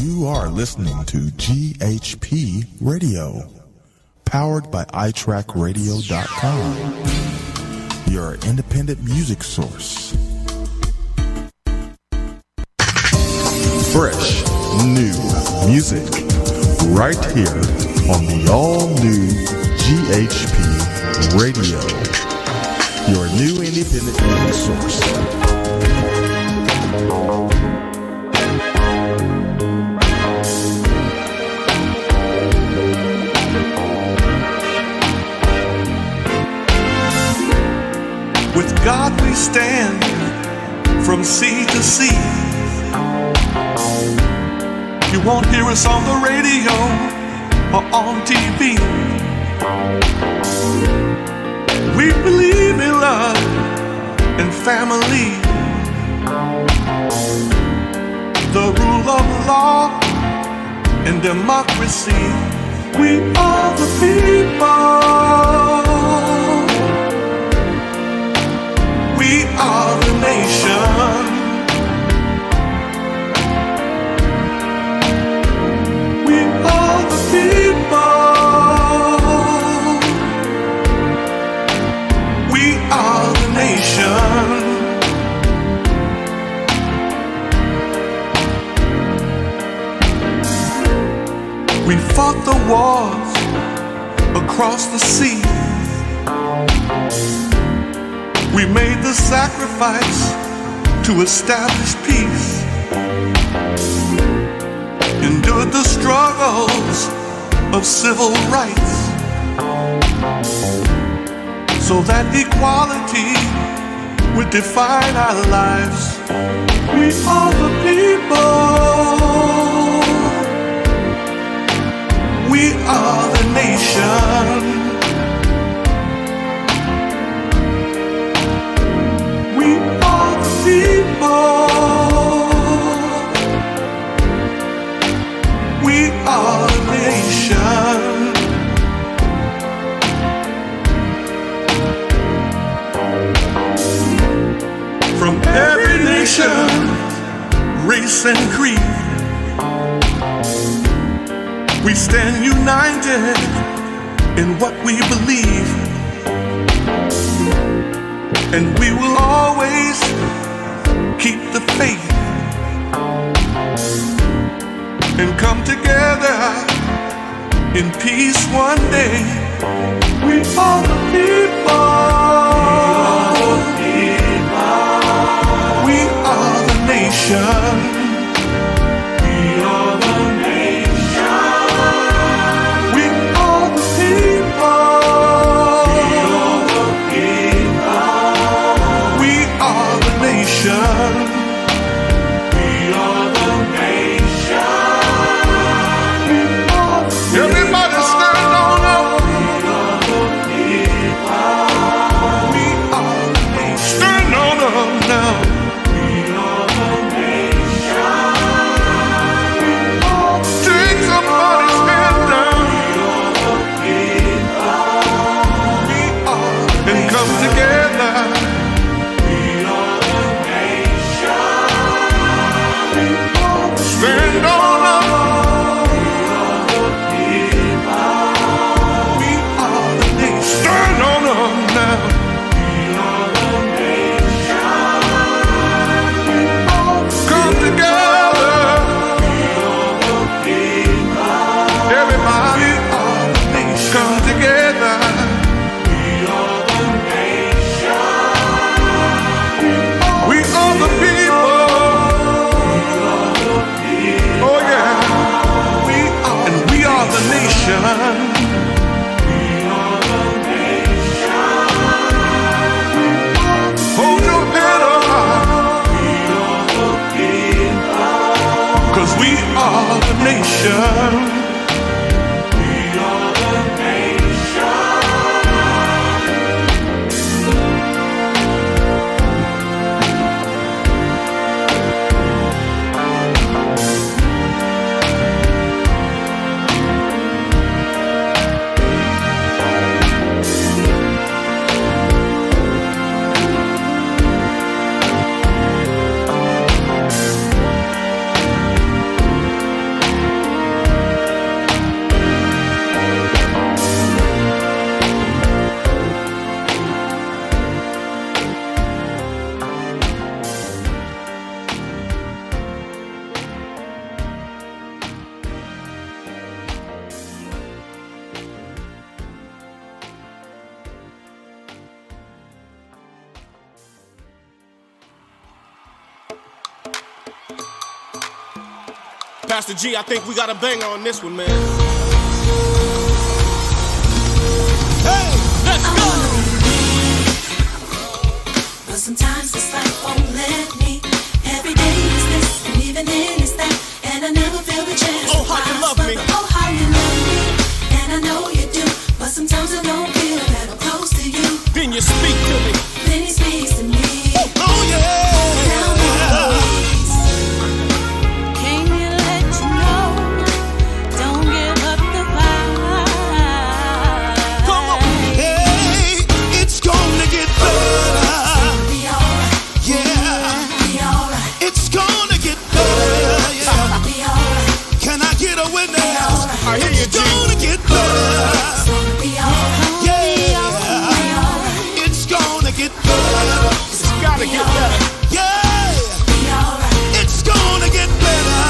You are listening to GHP Radio, powered by iTrackRadio.com, your independent music source. Fresh, new music, right here on the all-new GHP Radio, your new independent music source. With God we stand from sea to sea. You won't hear us on the radio or on TV. We believe in love and family, the rule of law and democracy. We are the people. We are the nation. We are the people. We are the nation. We fought the wars across the sea. We made the sacrifice to establish peace, endured the struggles of civil rights, so that equality would define our lives. We are the people. We are the nation. We are the nation. From every nation, race and creed, we stand united in what we believe, and we will always keep the faith and come together in peace one day. We are the people. We are the nation. We are the nation. We are the people. We are the nation. Everybody stand on up. We are the nation. Stand on up now. We are the nation. Take somebody's hand down. We are the nation. And come together. We are the nation. Stand on up. Hold your head up high, 'cause we are the nation. We are the Pastor G, I think we got a banger on this one, man. Hey, let's go! But sometimes this life won't let me. Every day is this, and even then is that. And I never feel the chance Oh, to how you love prosper. me. Oh, how you love me. And I know you do. But sometimes I don't feel that I'm close to you. Then you speak to me. Then he speaks to me. Oh, yeah! Came here to let you know, don't give up the fight. Come on! Hey, it's gonna get better. Be alright, Yeah, be alright, it's gonna get better. Yeah. be alright, Can I get a witness? I hear you, It's G. gonna get better. be alright, Yeah, it's gonna get better. It's gotta get better. Yeah, be alright, it's gonna get better.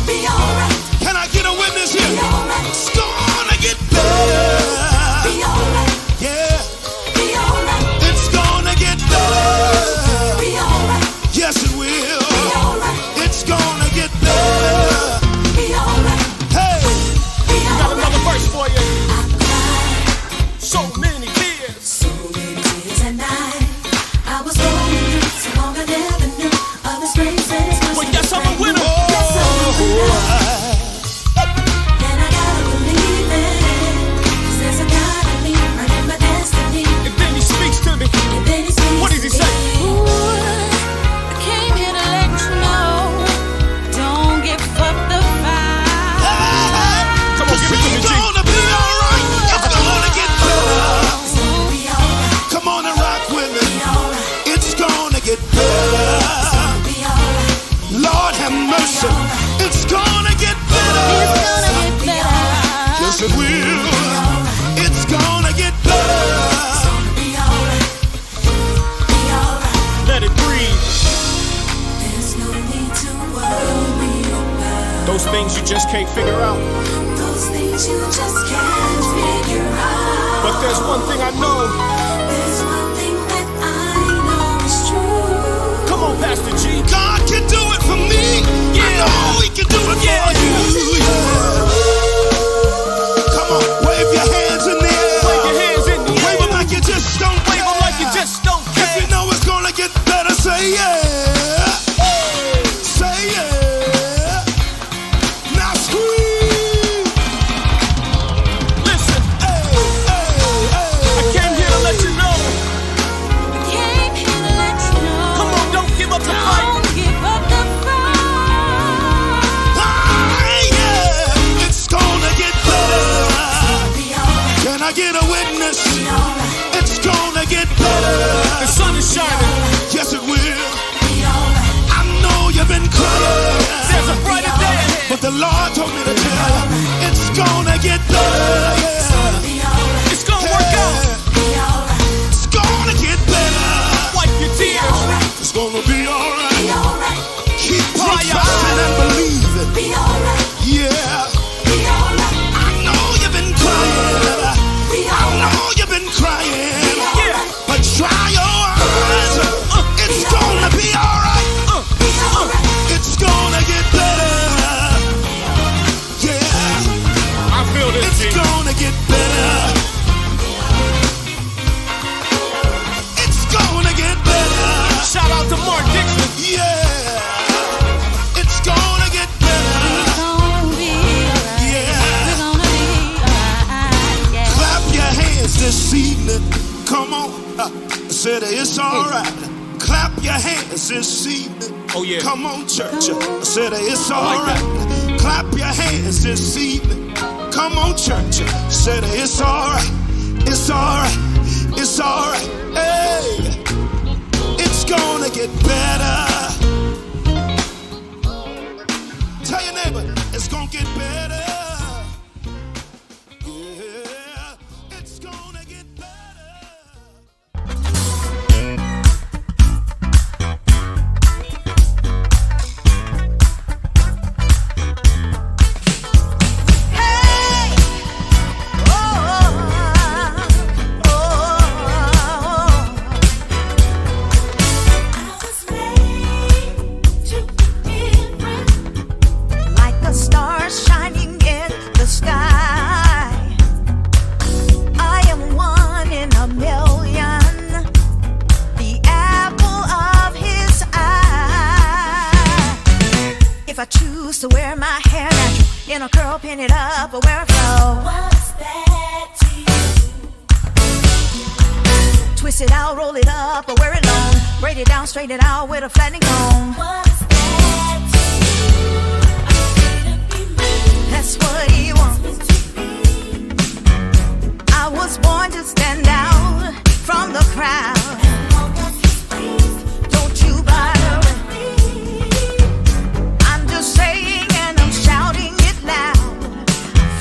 be alright, Can I get a witness here? be alright, It's gonna get better. be alright, Yeah, be alright, it's gonna get better. be alright, Yes, it will. be alright, It's gonna get better. be alright, Hey, be Got alright. another verse for you. I cried So many tears. so many tears at night. I was going through so long I never knew of His grace and His mercy. Well, yes, I'm a winner. Yes, I'm a winner. And I gotta believe it. 'Cause there's a God in me, right in my destiny. And then he speaks to me. And then He speaks What does he to say? me. Ooh, I came here to let you know, don't give up the fight. Come on, give it to me, it's G. gonna be alright. It's gonna get better. It's gonna be alright, Come on and rock with me. be alright, It's gonna get better. be alright, Lord have mercy. It's gonna get better. be alright, Yes, it will. It's gonna get better. be alright, be alright. Let it breathe. There's no need to worry about Those things you just can't figure out. those things you just can't figure out. But there's one thing I know. There's one thing that I know is true. Come on, Pastor G. God can do it for me. I know He can do it for you. Yeah. Come on, wave your hands in the air. Wave your hands in the air. Wave 'em like you just don't Wave care. 'em like you just don't If care. you know it's gonna get better, say yeah. Say yeah. Now scream. Listen, Hey, hey, I hey. came here to let you know. Came here to let you know. Come on, don't give up the fight. Don't give up the fight. Ah, yeah. It's gonna get better. Be alright, Can I get a witness? be alright, It's gonna get better. The sun is shining. Yes, it will. be alright, I know you've been crying, There's a brighter day ahead. but the Lord told me to tell you it's gonna get better. Yeah. be alright, It's gonna work out. be alright, It's gonna get better. Wipe your tears. It's gonna be be alright. alright, Keep on Dry your trusting and believing. be alright, Yeah. be alright, I know you've been crying. be I alright, know you've been crying. Yeah. But try your eyes. It's gonna be alright. be alright, It's gonna get better. Yeah. I feel this, It's G. gonna get better. It's gonna get better. Shout out to Mark Dixon. Yeah. It's gonna get better. gonna be alright, Yeah. gonna be alright, yeah. Clap your hands this evening. Come on. I said it's alright. Clap your hands this evening. Oh, yeah. Come on, church. I said it's alright. Clap your hands this evening. Come on, church. Said it's alright. It's alright. It's alright. Hey, it's gonna get better. Tell your neighbor it's gonna get better. Yeah, it's gonna get better. I was made Lace it out, roll it up, or wear it long. Braid it down, straighten it out with a flattening comb. What is that to you? I'm free to be me. That's what he wants. I was born to stand out from the crowd. As long as he's pleased, Don't you bother with me. I'm just saying and I'm shouting it loud.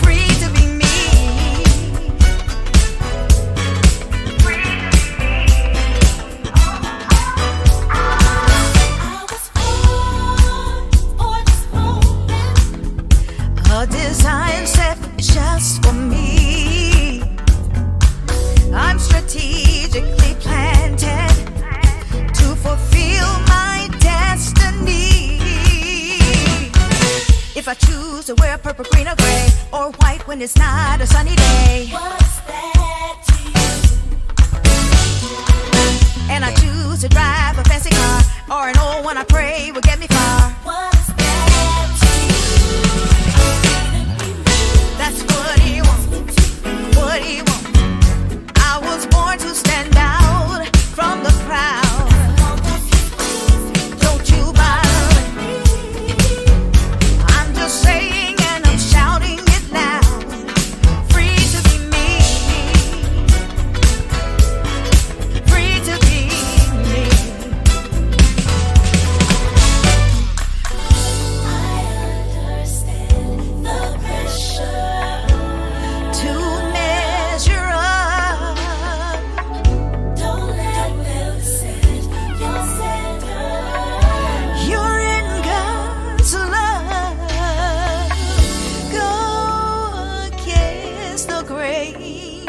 Free to be me. I was born for this moment. A design set just for me. I'm strategically planted to fulfill my destiny. If I choose to wear purple, green, or gray, or white when it's not a sunny day, What is that to you? and I choose to drive a fancy car, or an old one I pray will get me far, What is that to you? that's what he wants, what he wants. I was born to stand out from the crowd. As long as he's pleased, Don't you bother. I'm just saying and I'm shouting it loud. Free to be me. Free to be me. I understand the pressure. To measure up. Don't let them set your center. You're in God's love. Go against the grain.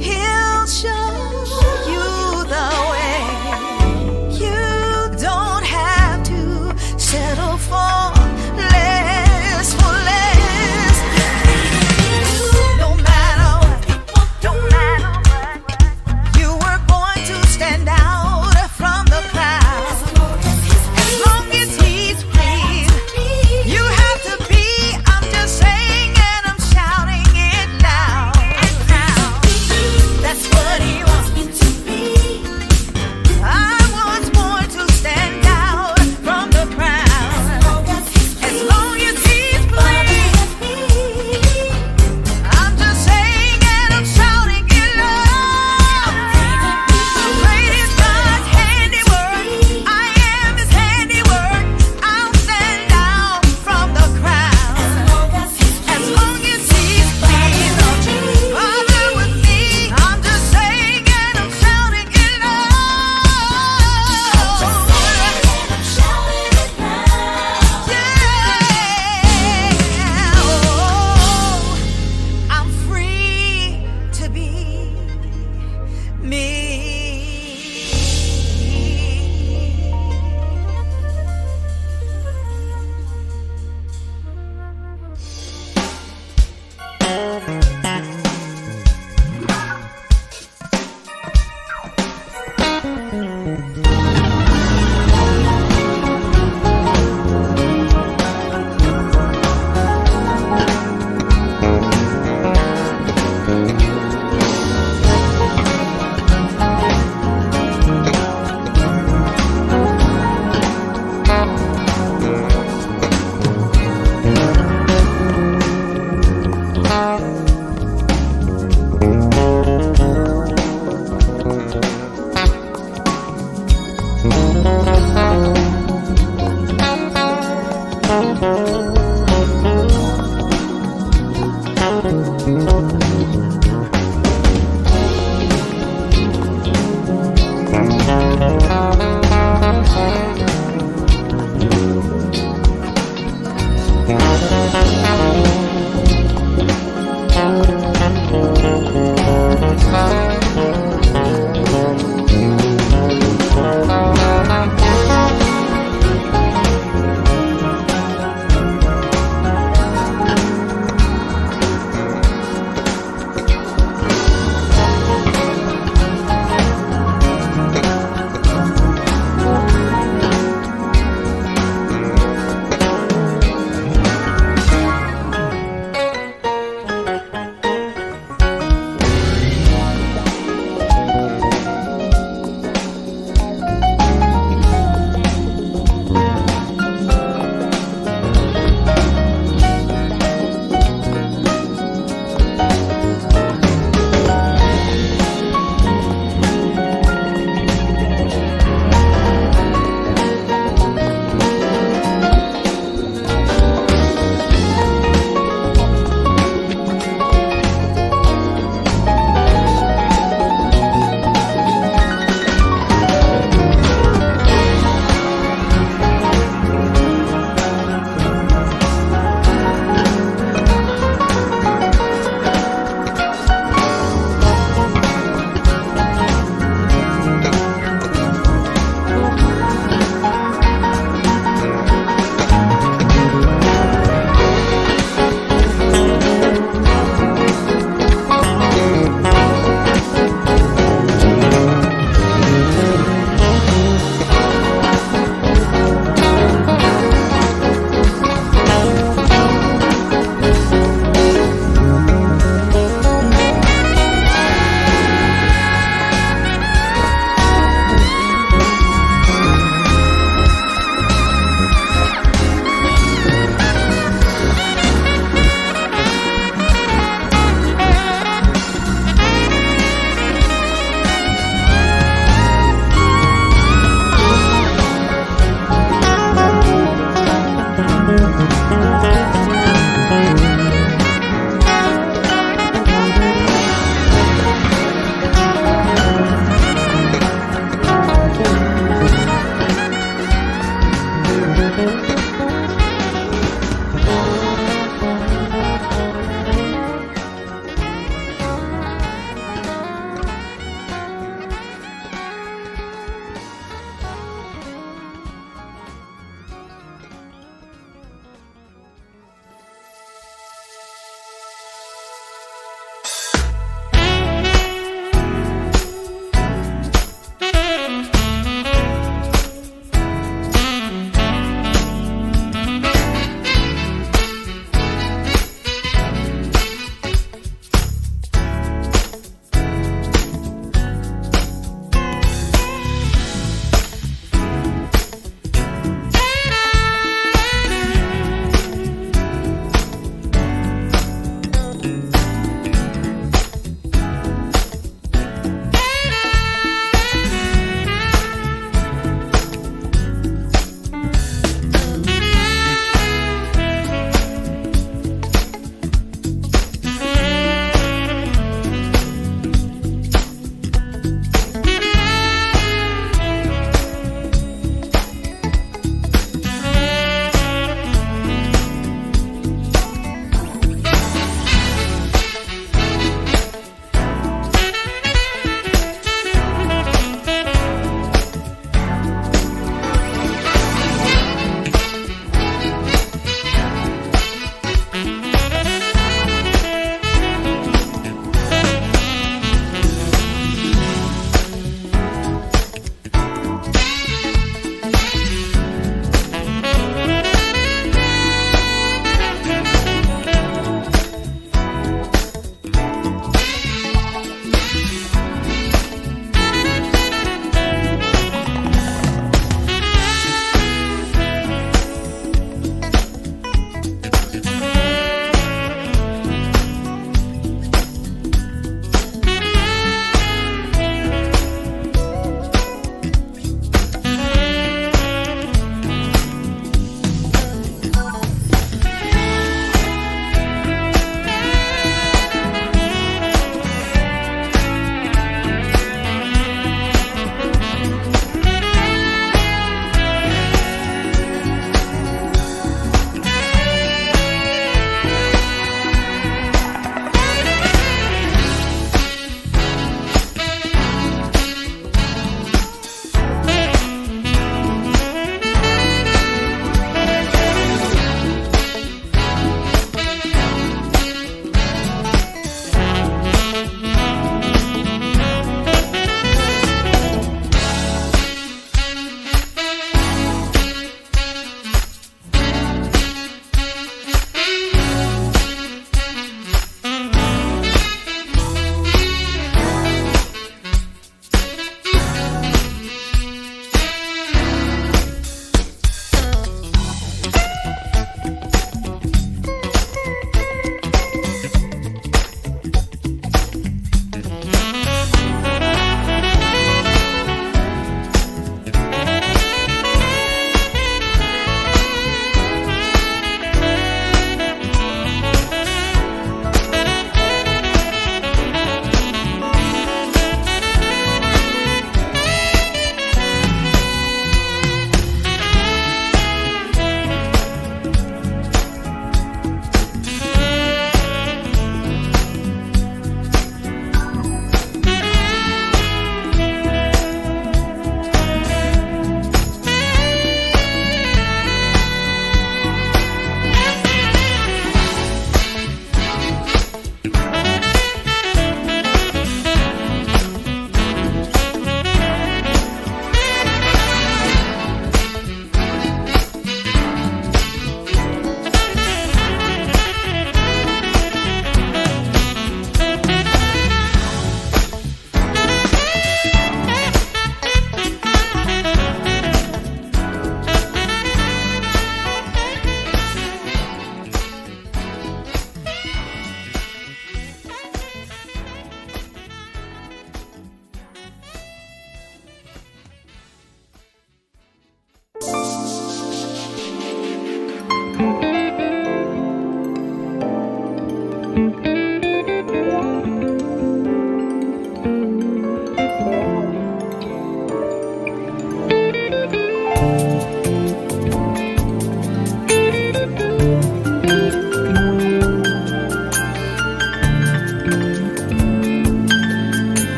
He'll show you the way. You don't have to settle for less, for less. No matter what, don't matter what. You were born to stand out from the crowd. As long as he's As long as he's pleased, you have to be. I'm just saying and I'm shouting it loud. That's what he wants me to be. I was born to stand out from the crowd. As long as he's As long as he's pleased, I'm just saying and I'm shouting it loud. Great is God's handiwork. I am His handiwork. I'll stand out from the crowd. As long as he's pleased, don't you bother with me. I'm just saying and I'm shouting it loud. Yeah. Oh, I'm free to be me.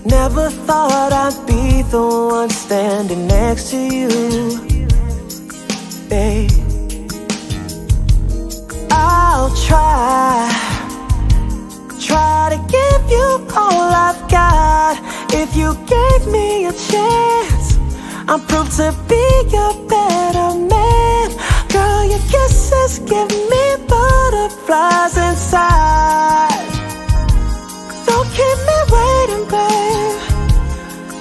Never thought I'd be the one standing next to you. I'm proof to be your better man. Girl, your kisses give me butterflies inside. Don't keep me waiting, babe.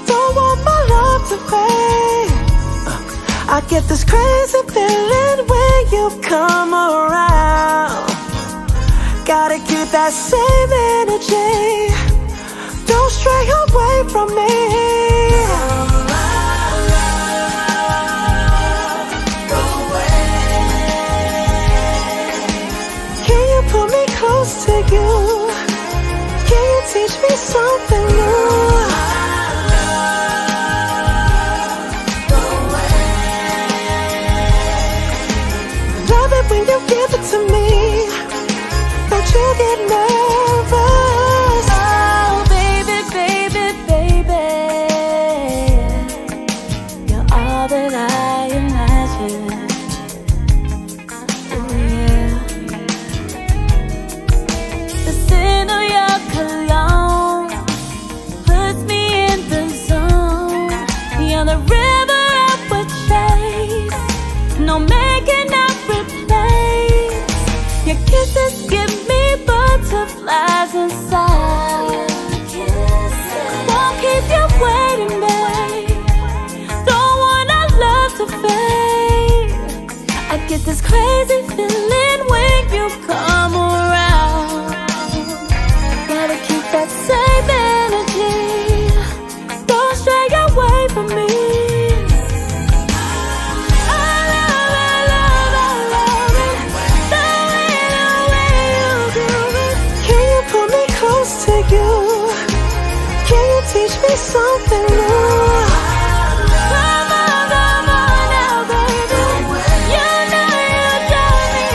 Don't want my love to fade. I get this crazy feeling when you come around. Gotta keep that same energy. Don't stray away from me. Can you pull me close to you? Can you teach me something new? Love it when you give it to me. Don't you get nervous? Oh, baby, baby, baby, you're all that I imagine. Oh, yeah. The scent of your cologne puts me in the zone. You're the river I would chase. No making up replace. Your kisses give me butterflies inside. Won't keep you waiting, babe. Don't want our love to fade. I get this crazy feeling when you come around. Gotta keep that same energy. Don't stray away from me. To you, can you teach me something new? Come on now, baby. You know you got me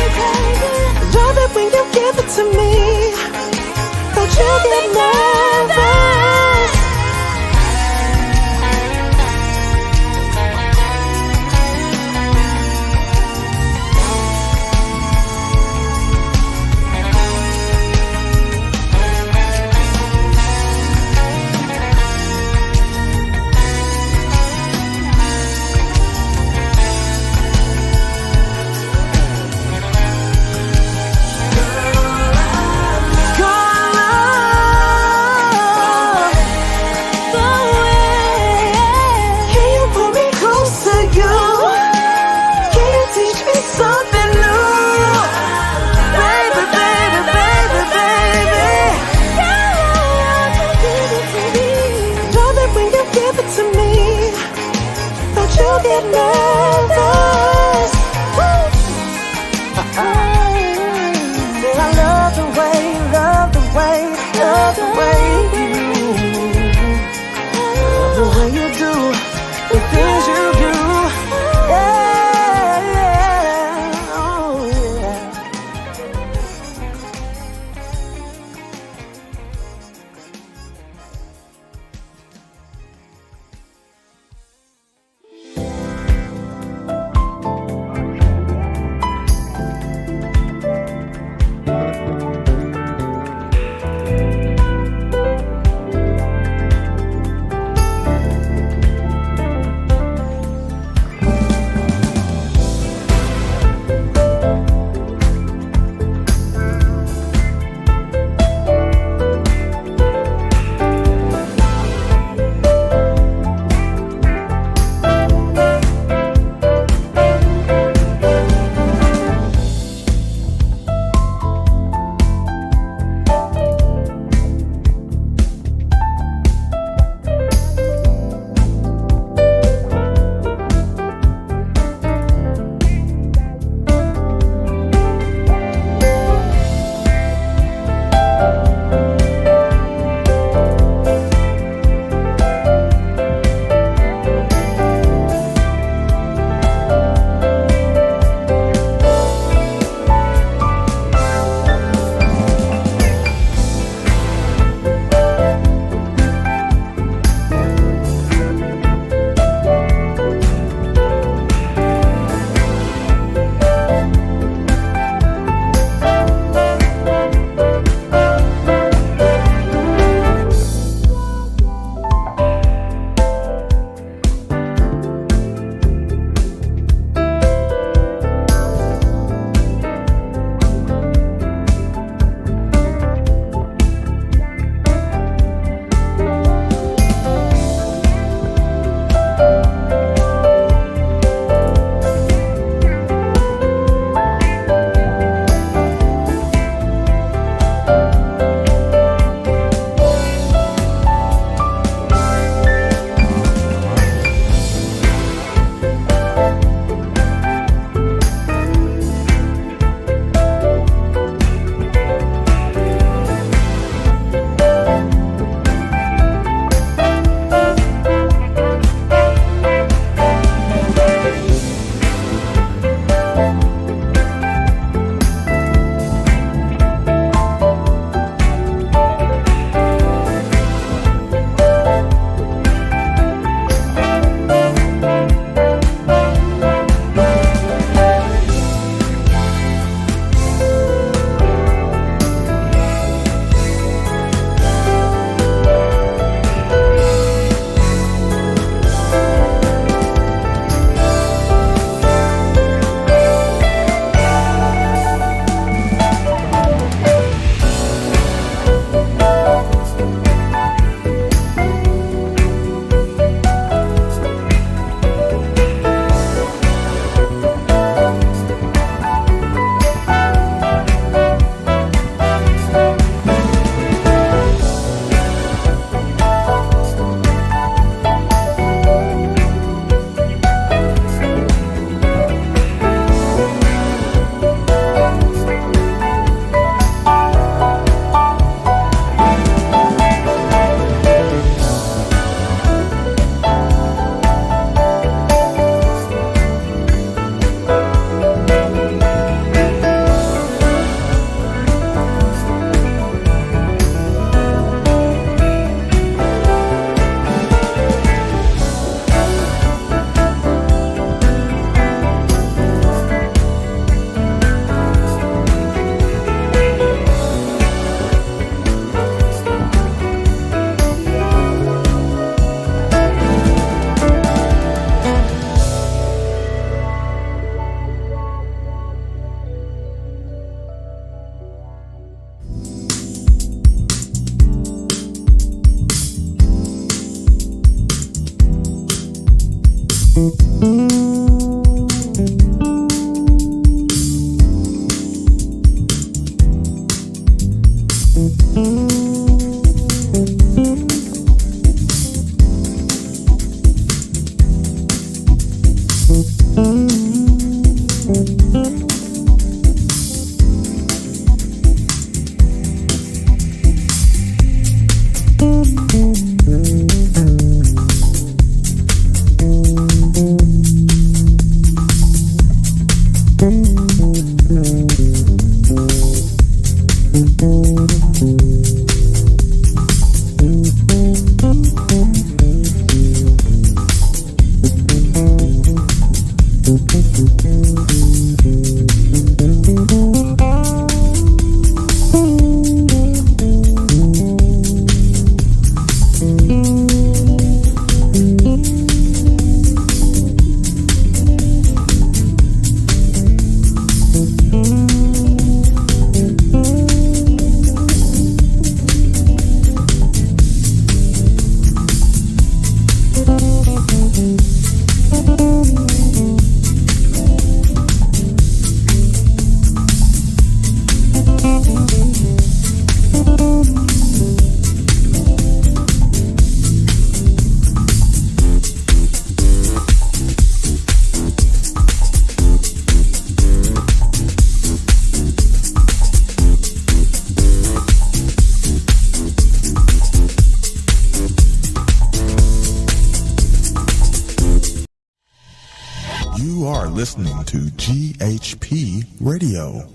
Listening to GHP Radio,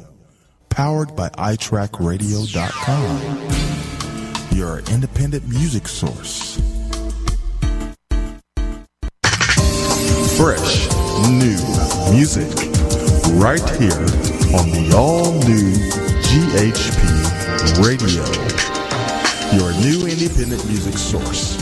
powered by iTrackRadio.com, your independent music source. Fresh, new music, right here on the all-new GHP Radio, your new independent music source.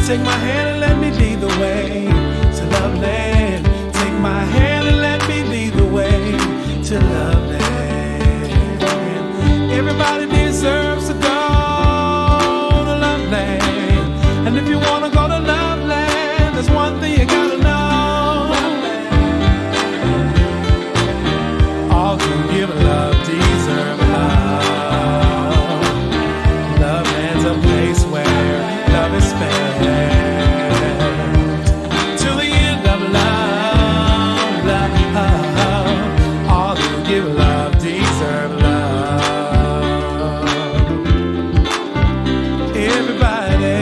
take my hand and let me lead the way to love land. Take my hand and let me lead the way to love land. Everybody deserves to go to love land. And if you wanna go to love land, there's one thing you gotta know. All who give love deserve love. Love land's a place where love is found. Till the end of love, love. All who give love deserve love. Everybody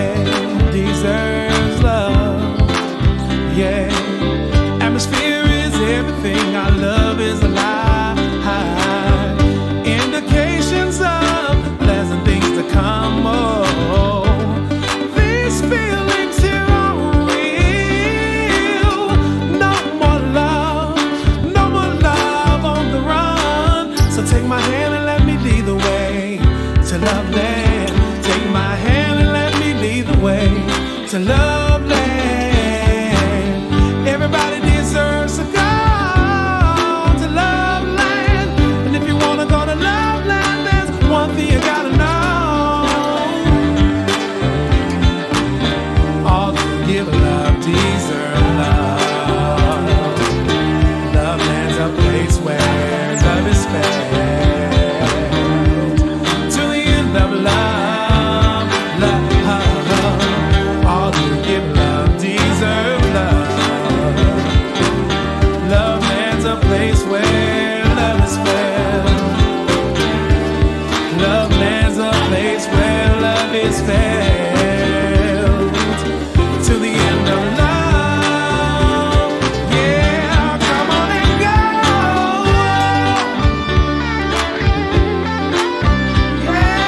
deserves love. Yeah. Atmosphere is everything. Our love is alive. Indications of pleasant things to come. Oh, these feelings here are real. No more love on the run. So take my hand and let me lead the way to love land. Take my hand and let me lead the way to love land. Everybody deserves to go to love land. And if you wanna go to love land, there's one thing you gotta know. All who give love deserve love. Love land's a place where love is found. To the end of love, love. All who give love deserve love. Love land's a place where love is found. Love land's a place where love is found. To the end of love, yeah, come on and go. Yeah.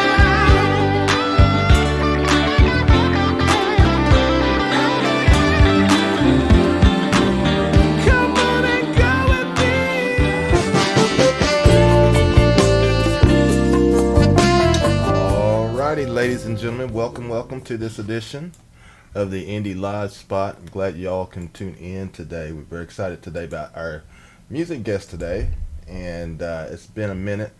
Come on and go with me. Alrighty, ladies and gentlemen, welcome to this edition of the Indie Live Spot. I'm glad y'all can tune in today. We're very excited today about our music guest today, and it's been a minute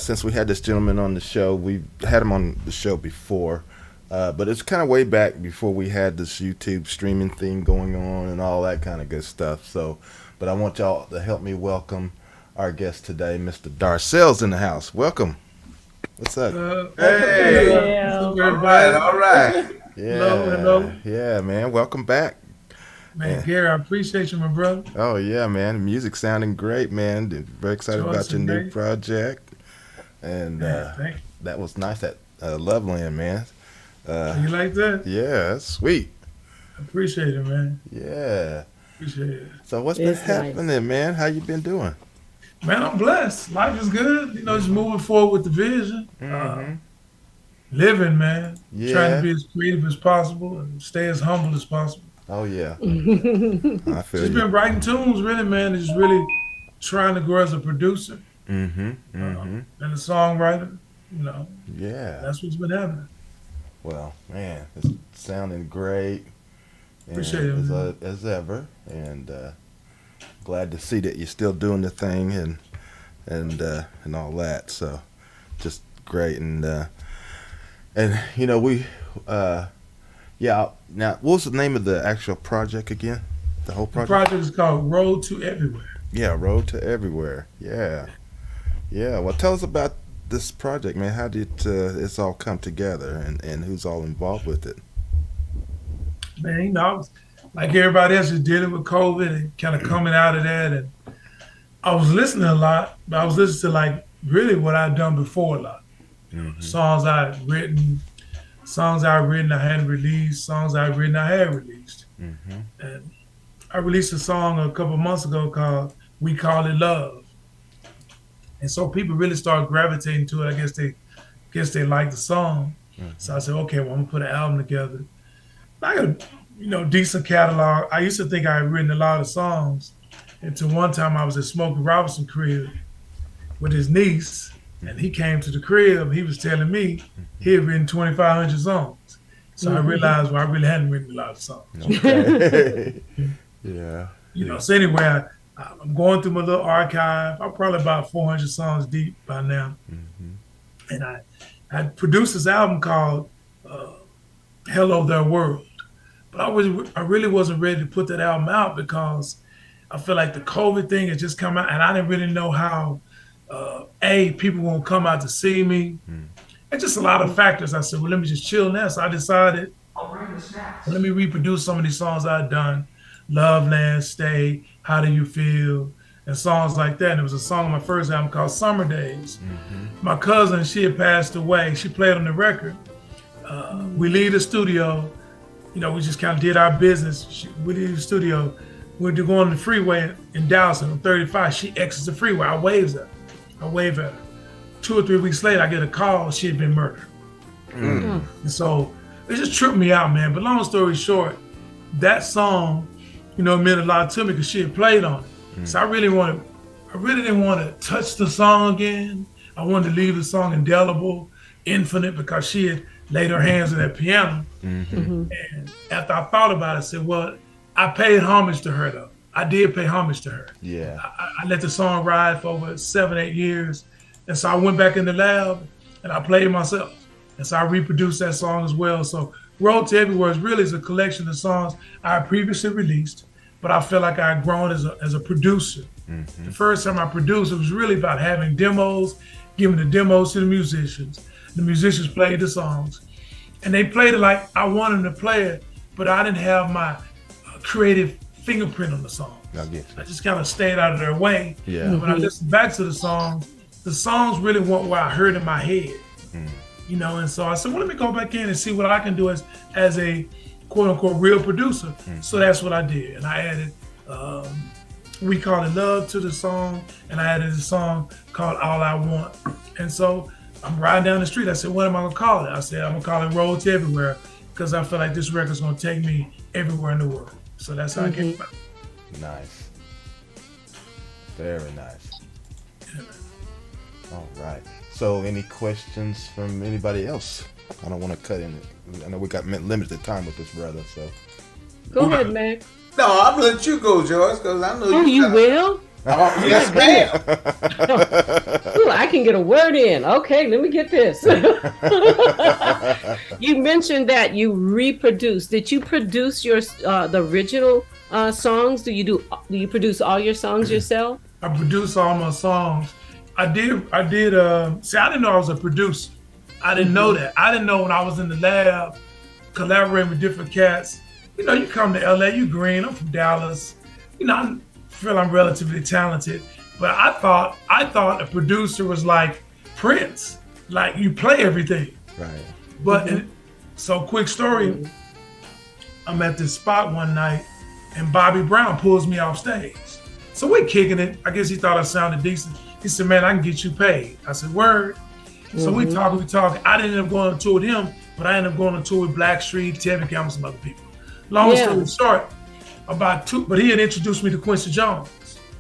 since we had this gentleman on the show. We've had him on the show before, but it's kind of way back before we had this YouTube streaming thing going on and all that kind of good stuff. So, but I want y'all to help me welcome our guest today, Mr. Darcell's in the house. Welcome. What's up? Hey, Yeah. everybody. All right. Yeah. Hello. Yeah, man. Welcome back. Man, Gary, I appreciate you, my brother. Oh yeah, man. The music sounding great, man. Very excited Sure, about it's your new great. project. And Man, thank you. that was nice at Loveland, man. You like that? Yeah, that's sweet. I appreciate it, man. Yeah. Appreciate it. So what's been It's nice. happening, man? How you been doing? Man, I'm blessed. Life is good. You know, just moving forward with the vision. Living, man. Yeah. Trying to be as creative as possible and stay as humble as possible. Oh yeah. I feel Just you. been writing tunes, really, man. Just really trying to grow as a producer Mm-hmm. and a songwriter. You know, Yeah. that's what's been happening. Well, man, it's sounding great. And Appreciate it, man. as ever, and glad to see that you're still doing the thing and all that. So, just great, and you know we, yeah. Now, what was the name of the actual project again? The whole The project. project is called Road to Everywhere. Yeah, Road to Everywhere. Yeah, yeah. Well, tell us about this project, man. How did it's all come together, and who's all involved with it? Man, you know, I was, like everybody else is dealing with COVID and kind of coming out of that. And I was listening a lot, but I was listening to like really what I'd done before a lot. Songs I'd written, I hadn't released, songs I'd written, I had released. And I released a song a couple months ago called We Call It Love. And so people really started gravitating to it. I guess they liked the song. So I said, okay, well, I'm gonna put an album together. I got a decent catalog. I used to think I had written a lot of songs. Until one time I was at Smokey Robinson crib with his niece, and he came to the crib. He was telling me he had written 2,500 songs. So I realized, well, I really hadn't written a lot of songs. Okay. Yeah. You know, so anyway, I'm going through my little archive. I'm probably about 400 songs deep by now. And I produced this album called Hello There World. But I really wasn't ready to put that album out because I feel like the COVID thing had just come out and I didn't really know how, people won't come out to see me. And just a lot of factors. I said, well, let me just chill now. So I decided, let me reproduce some of these songs I'd done. Love, Land, Stay, How Do You Feel, and songs like that. And there was a song on my first album called Summer Days. My cousin, she had passed away. She played on the record. We leave the studio. You know, we just kind of did our business. We leave the studio. We're going on the freeway in Darcell on 35. She exits the freeway. I wave at her. 2 or 3 weeks later, I get a call. She had been murdered. And so it just tripped me out, man. But long story short, that song, you know, meant a lot to me because she had played on it. So I really didn't want to touch the song again. I wanted to leave the song indelible, infinite, because she had laid her hands on that piano. And after I thought about it, I said, well, I paid homage to her, though. I did pay homage to her. Yeah. I let the song ride for over 7-8 years. And so I went back in the lab and I played it myself. And so I reproduced that song as well. So Road to Everywhere is a collection of songs I previously released, but I feel like I had grown as a producer. The first time I produced, it was really about having demos, giving the demos to the musicians. The musicians played the songs. And they played it like I wanted them to play it, but I didn't have my creative fingerprint on the song. I just kind of stayed out of their way. Yeah. When I listened back to the songs really weren't what I heard in my head. You know, and so I said, well, let me go back in and see what I can do as a quote unquote real producer. So that's what I did. And I added, We Call It Love to the song, and I added a song called All I Want. And so I'm riding down the street. I said, what am I gonna call it? I said, I'm gonna call it Road to Everywhere because I feel like this record's gonna take me everywhere in the world. So that's how I came about. Nice. Very nice. All right. So any questions from anybody else? I don't want to cut in it. I know we got limited time with this brother, so. Go ahead, Mac. No, I'm gonna let you go, Joyce, because I know Oh, you will? Oh, yes, ma'am. Ooh, I can get a word in. Okay, let me get this. You mentioned that you reproduce. Did you produce your the original songs? Do you produce all your songs yourself? I produce all my songs. I did. See, I didn't know I was a producer. I didn't know that. I didn't know when I was in the lab, collaborating with different cats. You know, you come to LA, you green. I'm from Dallas. You know, I feel I'm relatively talented, but I thought a producer was like Prince, like you play everything. Right. But so quick story. I'm at this spot one night, and Bobby Brown pulls me off stage. So we're kicking it. I guess he thought I sounded decent. He said, man, I can get you paid. I said, word. So we talking. I didn't end up going on tour with him, but I ended up going on tour with Blackstreet, Tevin Campbell, some other people. Long story short, but he had introduced me to Quincy Jones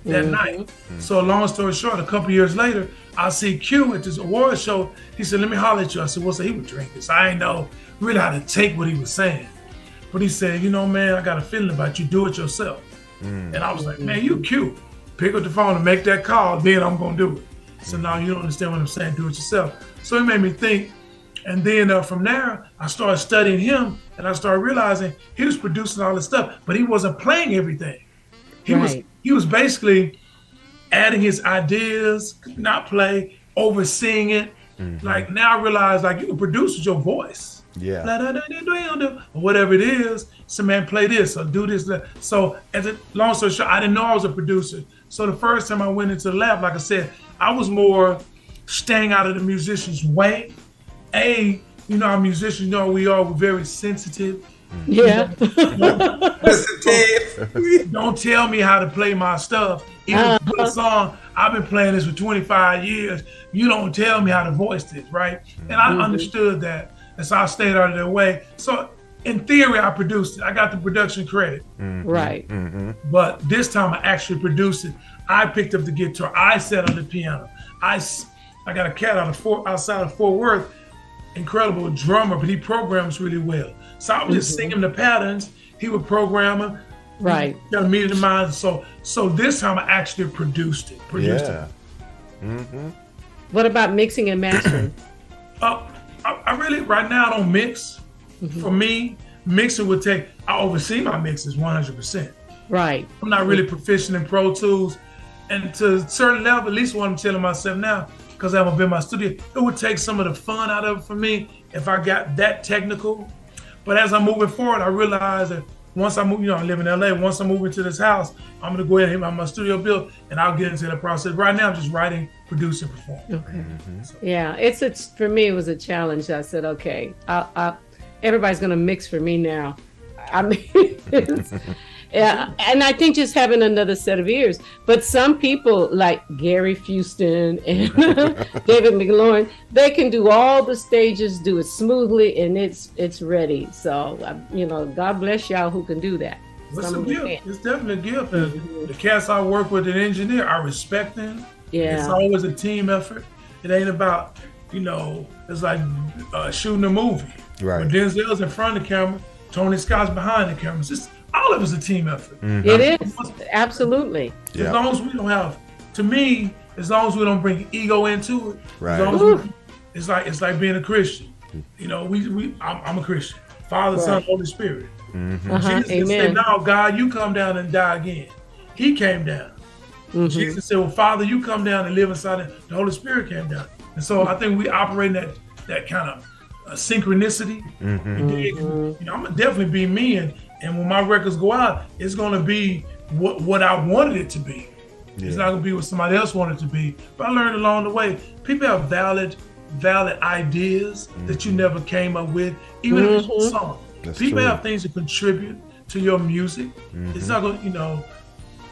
that night. So long story short, a couple years later, I see Q at this award show. He said, let me holler at you. I said, what's that? He was drinking. So I didn't know really how to take what he was saying. But he said, you know, man, I got a feeling about you. Do it yourself. And I was like, man, you cute. Pick up the phone and make that call, then I'm going to do it. So now you don't understand what I'm saying, do it yourself. So it made me think. And then from there, I started studying him and I started realizing he was producing all this stuff, but he wasn't playing everything. He was basically adding his ideas, not play, overseeing it. Like now I realize like you can produce with your voice. Yeah. Or whatever it is. So man, play this or do this. So long story short, I didn't know I was a producer. So the first time I went into the lab, like I said, I was more staying out of the musician's way. You know, our musicians know we're very sensitive. Yeah. Don't tell me how to play my stuff. Even if you put a song, I've been playing this for 25 years. You don't tell me how to voice this, right? And I understood that. And so I stayed out of their way. So in theory, I produced it. I got the production credit. Right. But this time I actually produced it. I picked up the guitar. I sat on the piano. I got a cat outside of Fort Worth, incredible drummer, but he programs really well. So I was just singing the patterns. He would program them. Right. Got a meeting in mind. So this time I actually produced it. What about mixing and mastering? I really, right now, I don't mix. For me, mixing would take, I oversee my mixes 100%. Right. I'm not really proficient in Pro Tools. And to a certain level, at least what I'm telling myself now, because I haven't been in my studio, it would take some of the fun out of it for me if I got that technical. But as I'm moving forward, I realize that once I move, I live in LA, once I move into this house, I'm gonna go ahead and hit my studio build and I'll get into the process. Right now, I'm just writing, producing, performing. Okay. Yeah, it's for me, it was a challenge. I said, okay, everybody's gonna mix for me now. I mean, yeah, and I think just having another set of ears. But some people like Gary Fuston and David McLaurin, they can do all the stages, do it smoothly, and it's ready. So God bless y'all who can do that. It's a gift. It's definitely a gift. The cats I work with, an engineer, I respect them. Yeah, it's always a team effort. It ain't about it's like shooting a movie. Right. When Denzel's in front of the camera, Tony Scott's behind the camera. It's just all of it's a team effort. It is, absolutely. As long as we don't have, to me, as long as we don't bring ego into it, right. As long as it's like being a Christian. I'm a Christian. Father, Son, Holy Spirit. Jesus said, "No, God, you come down and die again." He came down. Jesus said, "Well, Father, you come down and live inside it." The Holy Spirit came down, and so I think we operate in that kind of synchronicity. I'm gonna definitely be me, and when my records go out, it's gonna be what I wanted it to be. It's not gonna be what somebody else wanted it to be. But I learned along the way, people have valid ideas that you never came up with, even if it's a song. People have things to contribute to your music. It's not gonna,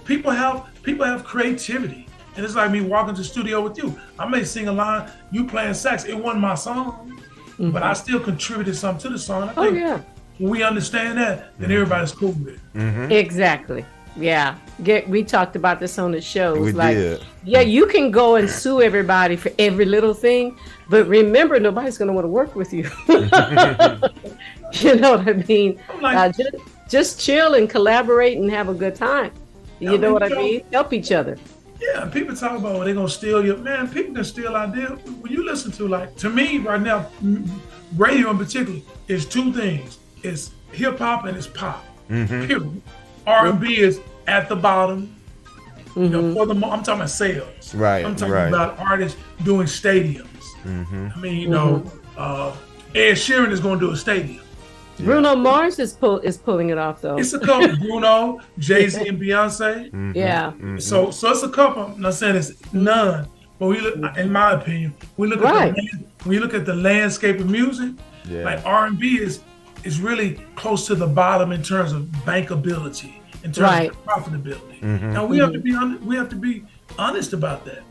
people have creativity. And it's like me walking to the studio with you. I may sing a line, you playing sax, it wasn't my song, but I still contributed something to the song. I think when we understand that, then everybody's cool with it. Exactly. Yeah. We talked about this on the show. We did. Yeah, you can go and sue everybody for every little thing, but remember, nobody's going to want to work with you. You know what I mean? Just chill and collaborate and have a good time. You know what I mean? Help each other. Yeah, people talk about they're going to steal your, man, people can steal ideas. When you listen to me right now, radio in particular, is two things. It's hip hop and it's pop. Period. R&B is at the bottom. I'm talking about sales. Right. I'm talking about artists doing stadiums. I mean, Ed Sheeran is going to do a stadium. Bruno Mars is pulling it off though. It's a couple. Bruno, Jay-Z, and Beyonce. Yeah. So it's a couple. I'm not saying it's none, but we look, in my opinion, we look at when you look at the landscape of music, like R&B is really close to the bottom in terms of bankability, in terms of profitability. Now we have to be honest about that.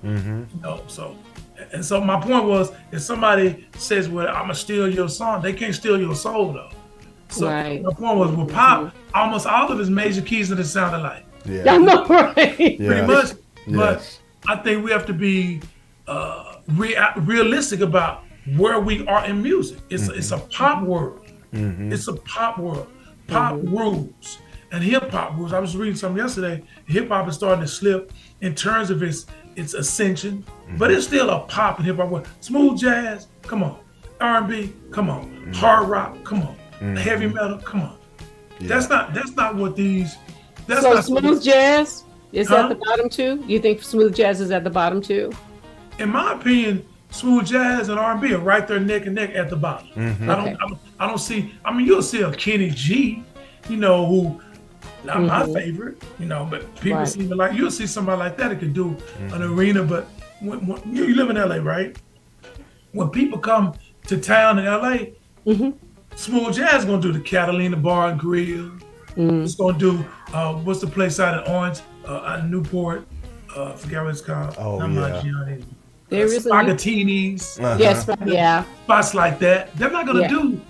So my point was, if somebody says, "Well, I'm gonna steal your song," they can't steal your soul though. So my point was, with pop, almost all of his major keys that it sounded like. Yeah, I know, right? Pretty much. But I think we have to be realistic about where we are in music. It's a pop world. It's a pop world. Pop rules and hip hop rules. I was reading something yesterday. Hip hop is starting to slip in terms of its ascension, but it's still a pop and hip hop world. Smooth jazz, come on. R&B, come on. Hard rock, come on. Heavy metal, come on. That's not what these. So smooth jazz is at the bottom too. You think smooth jazz is at the bottom too? In my opinion, smooth jazz and R&B are right there neck and neck at the bottom. I don't see. I mean, you'll see a Kenny G, who not my favorite, but people seem to like. You'll see somebody like that could do an arena. But when you live in LA, right? When people come to town in LA, smooth jazz is gonna do the Catalina Bar and Grill. It's gonna do what's the place out in Orange, out in Newport? I forget what it's called. There is Spaghettinis. Yes, spots like that. They're not gonna do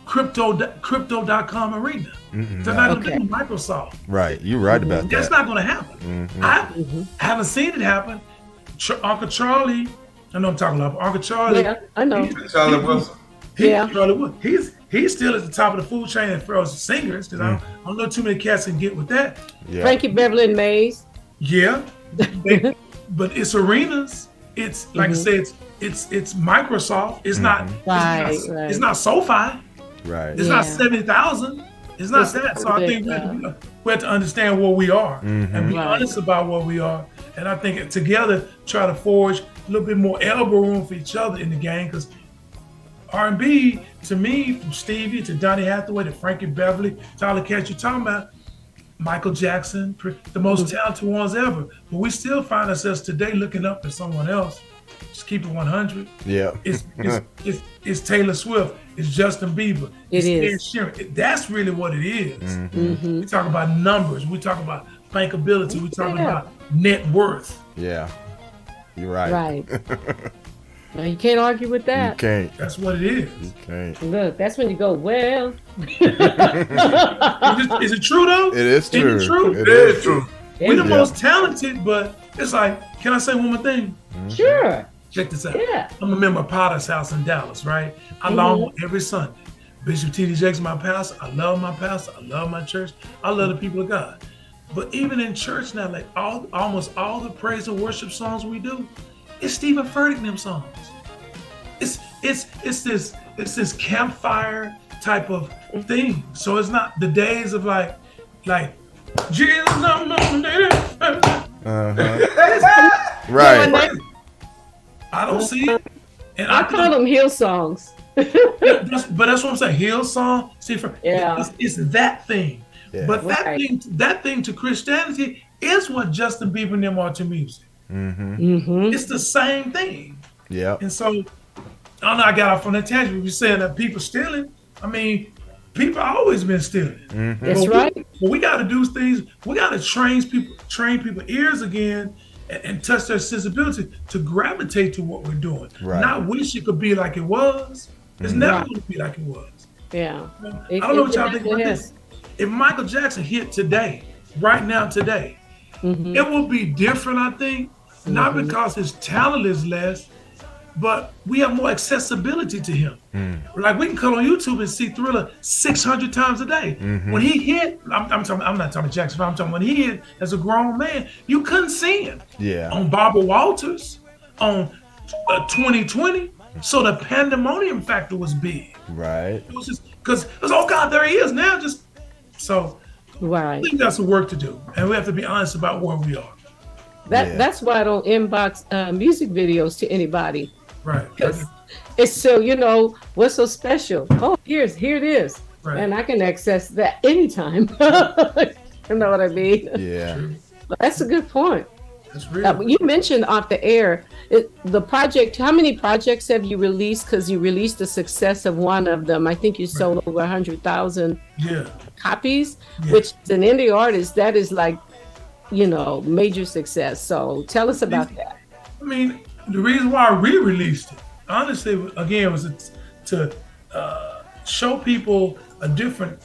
crypto.com arena. They're not gonna do Microsoft. Right, you're right about that. That's not gonna happen. I haven't seen it happen. Uncle Charlie, I know I'm talking about Uncle Charlie. Yeah, I know. Charlie Wilson. Charlie Wilson. He's he's still at the top of the food chain as far as singers, because I don't know too many cats can get with that. Yeah. Frankie Beverly and Mays. Yeah, but it's arenas. It's like I said, it's Microsoft. It's not. Right, It's not SoFi. Right. It's not 70,000. It's not that. So I think we have to understand where we are and be honest about where we are. And I think together try to forge a little bit more elbow room for each other in the game, because R&B, to me, from Stevie to Donny Hathaway to Frankie Beverly, Tyler Cash, you're talking about Michael Jackson, the most talented ones ever. But we still find ourselves today looking up to someone else. Just keep it 100. Yeah. It's Taylor Swift. It's Justin Bieber. It It's is. Ed Sheeran. That's really what it is. We talk about numbers. We talk about bankability. We talk about net worth. Yeah. You're right. Right. Now, you can't argue with You that. can't. That's what it is. You can't. Look, that's when you go, well. Is it true though? It is true. Is it true? It is true. We're the Yeah. most talented, but it's like, can I say one more thing? Sure. Check this out. Yeah. I'm a member of Potter's House in Dallas, right? I long every Sunday. Bishop T.D. Jakes, my pastor. I love my pastor. I love my church. I love the people of God. But even in church now, like almost all the praise and worship songs we do, it's Stephen Furtick them songs. It's this campfire type of thing. So it's not the days of like Jesus, I'm on the Right. I don't see it. And I call them hill songs. but that's what I'm saying. Hillsong, it's that thing. Yeah. But that thing to Christianity is what Justin Bieber and them are to music. It's the same thing. Yeah. And so, I don't know, I got off on that tangent. We saying that people stealing. I mean, people always been stealing. That's right. But we got to do things. We got to train people's ears again and touch their sensibility to gravitate to what we're doing. Right. Not wish it could be like it was. It's never going to be like it was. Yeah. I don't know what y'all think about this. If Michael Jackson hit today, right now, today, it will be different, I think, not because his talent is less, but we have more accessibility to him. Like we can come on YouTube and see Thriller 600 times a day. When he hit, I'm not talking Jackson, I'm talking when he hit as a grown man, you couldn't see him. Yeah. On Barbara Walters, on 2020. So the pandemonium factor was big. Right. It was just because oh God, there he is now. So Right. I think that's some work to do, and we have to be honest about where we are. That's why I don't inbox music videos to anybody. Right. It's so, what's so special? Oh, here it is. Right. And I can access that anytime. You know what I mean? Yeah. But that's a good point. That's real. You mentioned off the air, the project, how many projects have you released? Because you released the success of one of them. I think you sold over 100,000 copies, which is an indie artist, that is like, major success. So tell us about that. I mean, the reason why I re-released it, honestly, again, was to show people a different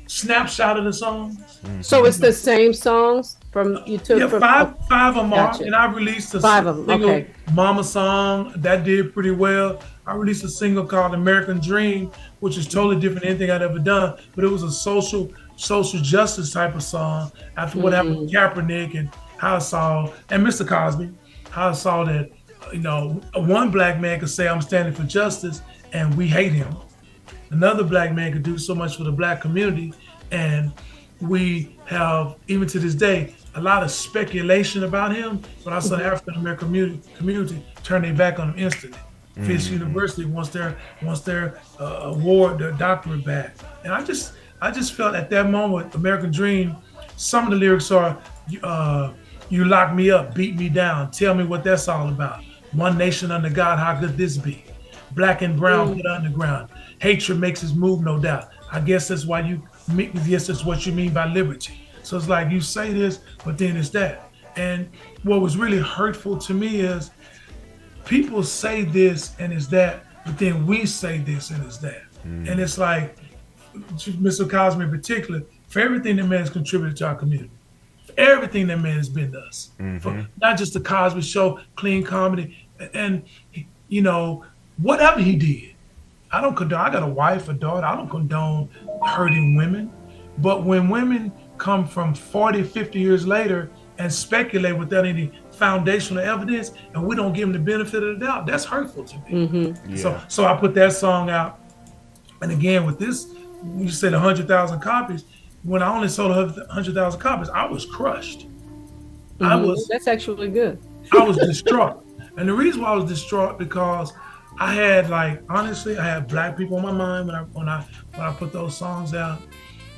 snapshot of the songs. So it's the same songs from you took? Five of them Gotcha. are, and I released a 5 of them. single Okay. Mama song that did pretty well. I released a single called American Dream, which is totally different than anything I'd ever done, but it was a social justice type of song after what happened with Kaepernick and how I saw, and Mr. Cosby, how I saw that, one black man could say I'm standing for justice and we hate him. Another black man could do so much for the black community, and we have, even to this day, a lot of speculation about him, but I saw the African American community turn their back on him instantly. Fisk University wants their award, their doctorate back. And I just felt at that moment, American Dream, some of the lyrics are, you lock me up, beat me down, tell me what that's all about. One nation under God, how could this be? Black and brown put underground. Hatred makes us move, no doubt. I guess that's what you mean by liberty. So it's like you say this, but then it's that. And what was really hurtful to me is people say this and it's that, but then we say this and it's that. And it's like, Mr. Cosby in particular, for everything that man has contributed to our community, for everything that man has been to us, for not just the Cosby Show, clean comedy, and whatever he did, I don't condone. I got a wife, a daughter. I don't condone hurting women. But when women come from 40, 50 years later and speculate without any foundational evidence, and we don't give them the benefit of the doubt, that's hurtful to me. Mm-hmm. Yeah. So I put that song out. And again, with this, you said 100,000 copies. When I only sold 100,000 copies, I was crushed. That's actually good. I was distraught. And the reason why I was distraught because I had, like, honestly, I had black people on my mind when I put those songs out,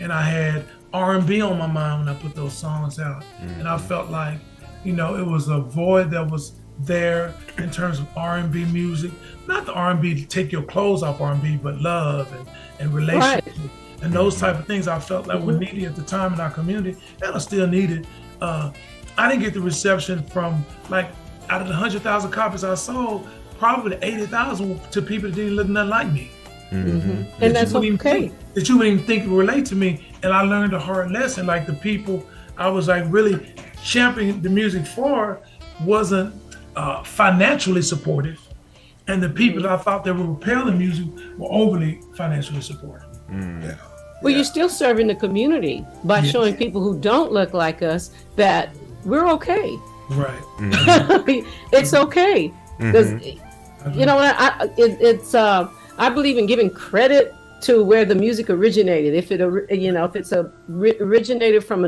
and I had R&B on my mind when I put those songs out. And I felt like, you know, it was a void that was there in terms of R&B music. Not the R&B to take your clothes off R&B, but love and relationships and those type of things I felt like were needed at the time in our community, and are still needed. I didn't get the reception from, like, out of the 100,000 copies I sold, probably 80,000 to people that didn't look nothing like me. And that's okay. That you wouldn't even think would relate to me. And I learned a hard lesson. Like, the people I was, like, really championing the music for wasn't financially supportive. And the people that I thought that were repelling music were overly financially supportive. Yeah. Well, you're still serving the community by showing people who don't look like us that we're okay. Right. It's okay. Because, you know, I believe in giving credit to where the music originated. If it's originated from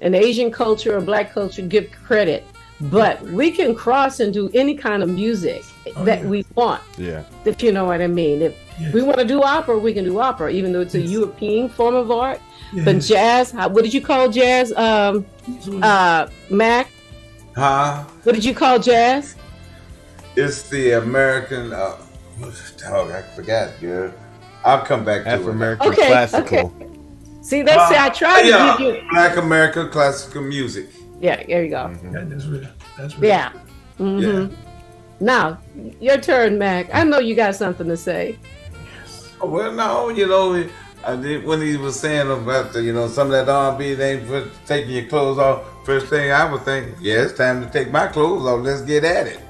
an Asian culture or Black culture, give credit. But we can cross and do any kind of music that we want. Yeah. If you know what I mean. If we want to do opera, we can do opera, even though it's a European form of art. But jazz, what did you call jazz, Mac? Huh? What did you call jazz? It's the American, I forgot, girl. I'll come back to Afro-American classical. Okay. See, that's I tried to give you. Black American classical music. Yeah, there you go. That's real. Yeah. Yeah. Now, your turn, Mac. I know you got something to say. Oh, well, no, you know, I did, when he was saying about the, some of that R&B, they ain't taking your clothes off. First thing I would think, it's time to take my clothes off. Let's get at it.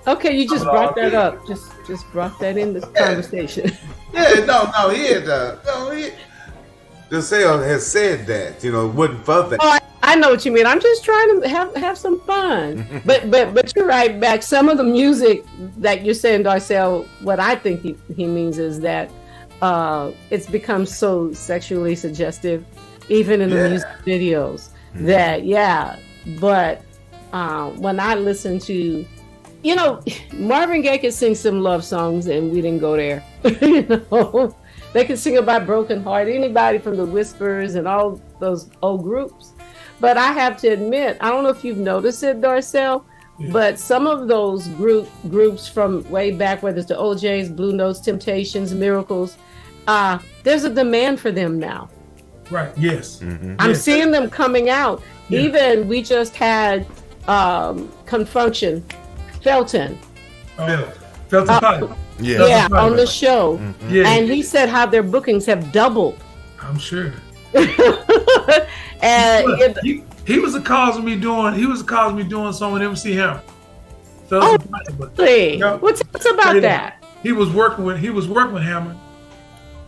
Okay, you just brought that up. Just brought that in the conversation. Darcell has said that, it wasn't for that. Oh, I know what you mean. I'm just trying to have some fun. But you're right, Mac. Some of the music that you're saying, Darcell, what I think he means is that it's become so sexually suggestive, even in the music videos. But when I listen to, Marvin Gaye could sing some love songs, and we didn't go there. They could sing about Broken Heart. Anybody from the Whispers and all those old groups. But I have to admit, I don't know if you've noticed it, Darcell, but some of those groups from way back, whether it's the OJs, Blue Notes, Temptations, Miracles, there's a demand for them now. Right. Yes. I'm seeing them coming out. Yeah. Even we just had Confunction, Felton. Felton Pipe. On the show. And he said how their bookings have doubled. I'm sure. And he was the cause of me doing. He was the cause of me doing something with MC Hammer. What's about that? He was working with Hammer,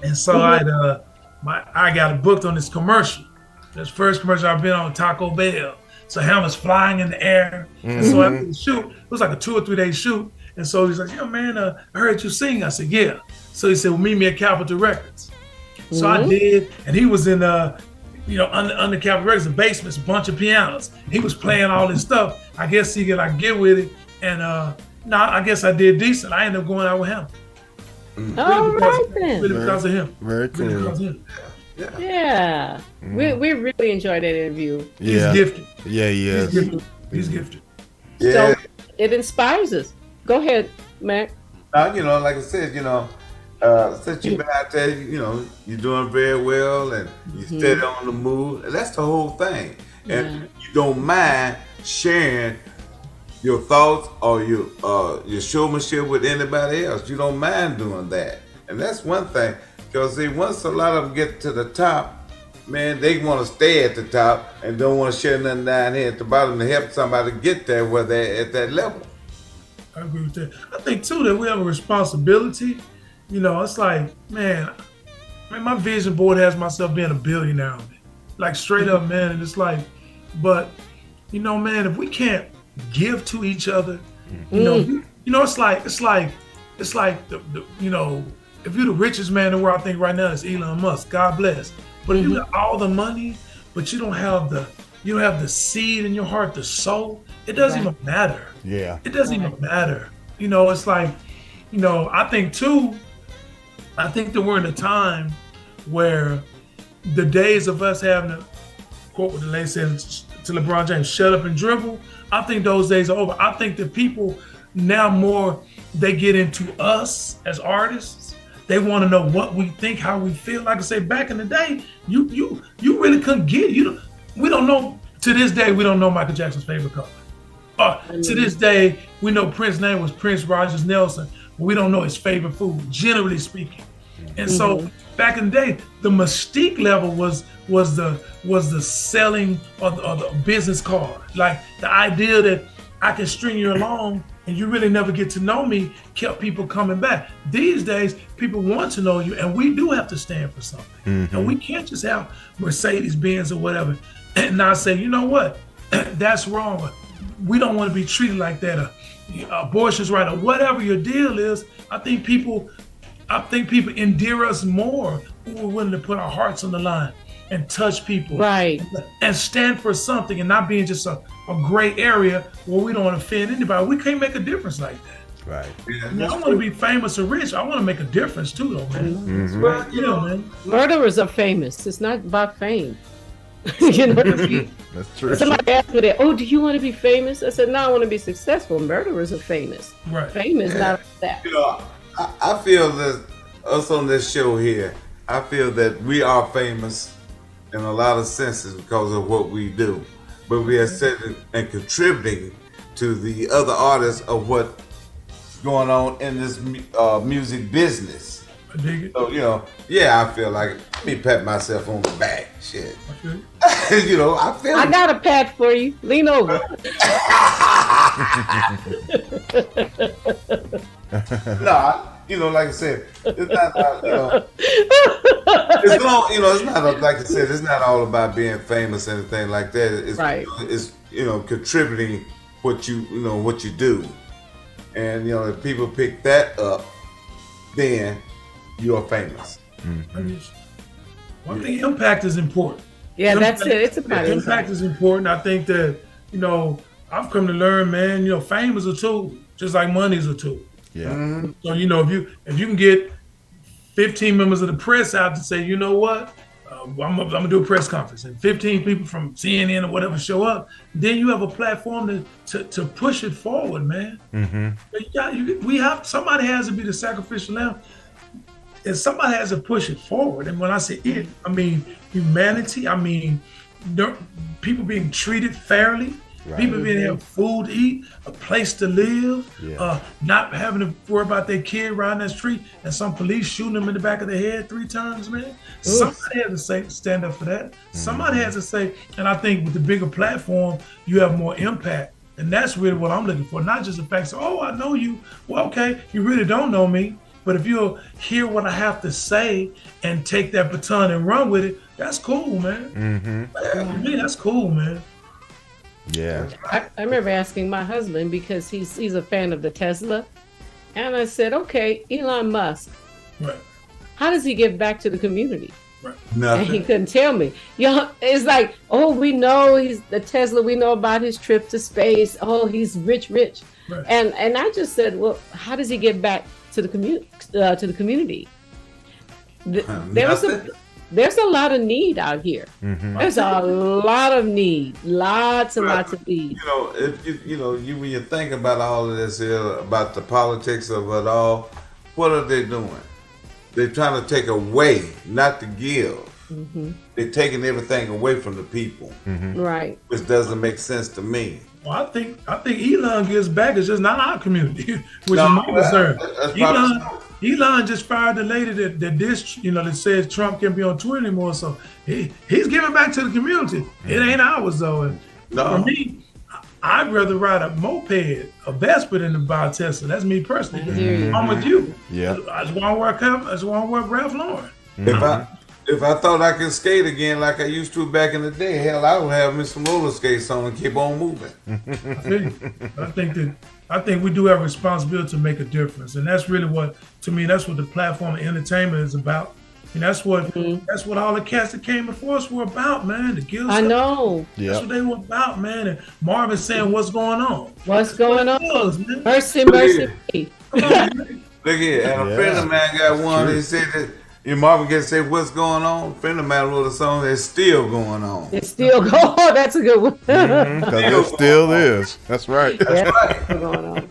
and so I got booked on this commercial. This first commercial I've been on, Taco Bell. So Hammer's flying in the air, and so after the shoot, it was like a 2 or 3 day shoot. And so he's like, "Yo, man, I heard you sing." I said, "Yeah." So he said, "Well, meet me at Capitol Records." So I did, and he was in under Capitol Records, the basement's a bunch of pianos. He was playing all this stuff. I guess he could get with it, and I guess I did decent. I ended up going out with him. Really because of him. Very cool. Really because of him. Yeah. We really enjoyed that interview. He's gifted. Yeah, he is. He's gifted. Yeah. So it inspires us. Go ahead, Mac. Like I said, since you've been out there, you're doing very well, and you steady on the move. And that's the whole thing. And you don't mind sharing your thoughts or your showmanship with anybody else. You don't mind doing that. And that's one thing. Because once a lot of them get to the top, man, they want to stay at the top and don't want to share nothing down here at the bottom to help somebody get there where they're at that level. I agree with that. I think too that we have a responsibility it's like, man, my vision board has myself being a billionaire on it. Like straight up, man. And it's like, but, man, if we can't give to each other, it's like the if you're the richest man in the world, I think right now it's Elon Musk. God bless. But if you got all the money, but you don't have the seed in your heart to sow, it doesn't even matter. Yeah. It doesn't even matter. It's like, I think that we're in a time where the days of us having to quote what the lady said to LeBron James, shut up and dribble. I think those days are over. I think that people now more, they get into us as artists. They want to know what we think, how we feel. Like I say, back in the day, you really couldn't get, we don't know, to this day, we don't know Michael Jackson's favorite color. To this day, we know Prince's name was Prince Rogers Nelson, but we don't know his favorite food, generally speaking. And so back in the day, the mystique level was the selling of the business card. Like the idea that I can string you along and you really never get to know me kept people coming back. These days, people want to know you, and we do have to stand for something. And we can't just have Mercedes-Benz or whatever and not say, you know what, that's wrong. We don't want to be treated like that. Abortion's right, or whatever your deal is. I think people endear us more when we're willing to put our hearts on the line and touch people, right, and stand for something, and not being just a gray area where we don't want to offend anybody. We can't make a difference like that. Right. Yeah, I want to be famous or rich. I want to make a difference too, though, man. Man. Murderers are famous. It's not about fame. That's true. Somebody asked me that, do you want to be famous? I said, no, I want to be successful. Murderers are famous. Right. Fame is not that. I feel that us on this show here, I feel that we are famous in a lot of senses because of what we do. But we are sitting and contributing to the other artists of what's going on in this music business. I dig it. So, I feel like, let me pat myself on the back. Shit. I feel I got a pat for you. Lean over. No, like I said, it's not, it's not like I said, it's not all about being famous or anything like that. It's, right. It's contributing what you do, and if people pick that up, then you're famous. I think impact is important. Yeah, that's it. It's about impact is important. I think that I've come to learn, man. Fame is a tool, just like money is a tool. Yeah. So if you can get 15 members of the press out to say, you know what, I'm gonna do a press conference, and 15 people from CNN or whatever show up, then you have a platform to push it forward, man. Somebody has to be the sacrificial lamb, and somebody has to push it forward. And when I say it, I mean humanity. I mean people being treated fairly. Right. People being able to have food to eat, a place to live, not having to worry about their kid riding that street and some police shooting them in the back of the head 3 times, man. Somebody has to stand up for that. Somebody has to say, and I think with the bigger platform, you have more impact. And that's really what I'm looking for. Not just the fact that, I know you. Well, okay, you really don't know me. But if you'll hear what I have to say and take that baton and run with it, that's cool, man. For me, that's cool, man. Yeah. I remember asking my husband, because he's a fan of the Tesla, and I said, okay, Elon Musk, how does he give back to the community? Nothing. And he couldn't tell me. It's like, we know he's the Tesla, we know about his trip to space, he's rich. Right. And I just said, well, how does he give back to the community? There's a lot of need out here. There's a lot of need, lots and lots of need. When you think about all of this here, about the politics of it all, what are they doing? They're trying to take away, not to give. They're taking everything away from the people, right? Which doesn't make sense to me. Well, I think Elon gives back. It's just not our community, which is my concern. Elon just fired the lady that says Trump can't be on Twitter anymore. So he's giving back to the community. It ain't ours though. And for me, I'd rather ride a moped, a Vespa than to buy a Tesla. That's me personally. I hear you. I'm with you. Yeah. I just want to wear I just want to wear Ralph Lauren. If I thought I could skate again like I used to back in the day, hell, I would have me some roller skates on and keep on moving. I think we do have a responsibility to make a difference, and that's really what, to me, that's what the platform of entertainment is about. And that's what all the cats that came before us were about, man. The Gills. I know. That's what they were about, man. And Marvin's saying, "What's going on? What's going on? Gills, man. Mercy, mercy. Look here, and a friend of mine got one. He said that your Marvin Gaye said, "What's going on?" A friend of mine wrote a song that's still going on. It's still going on. That's a good one. Because it still is. That's right. That's still going on.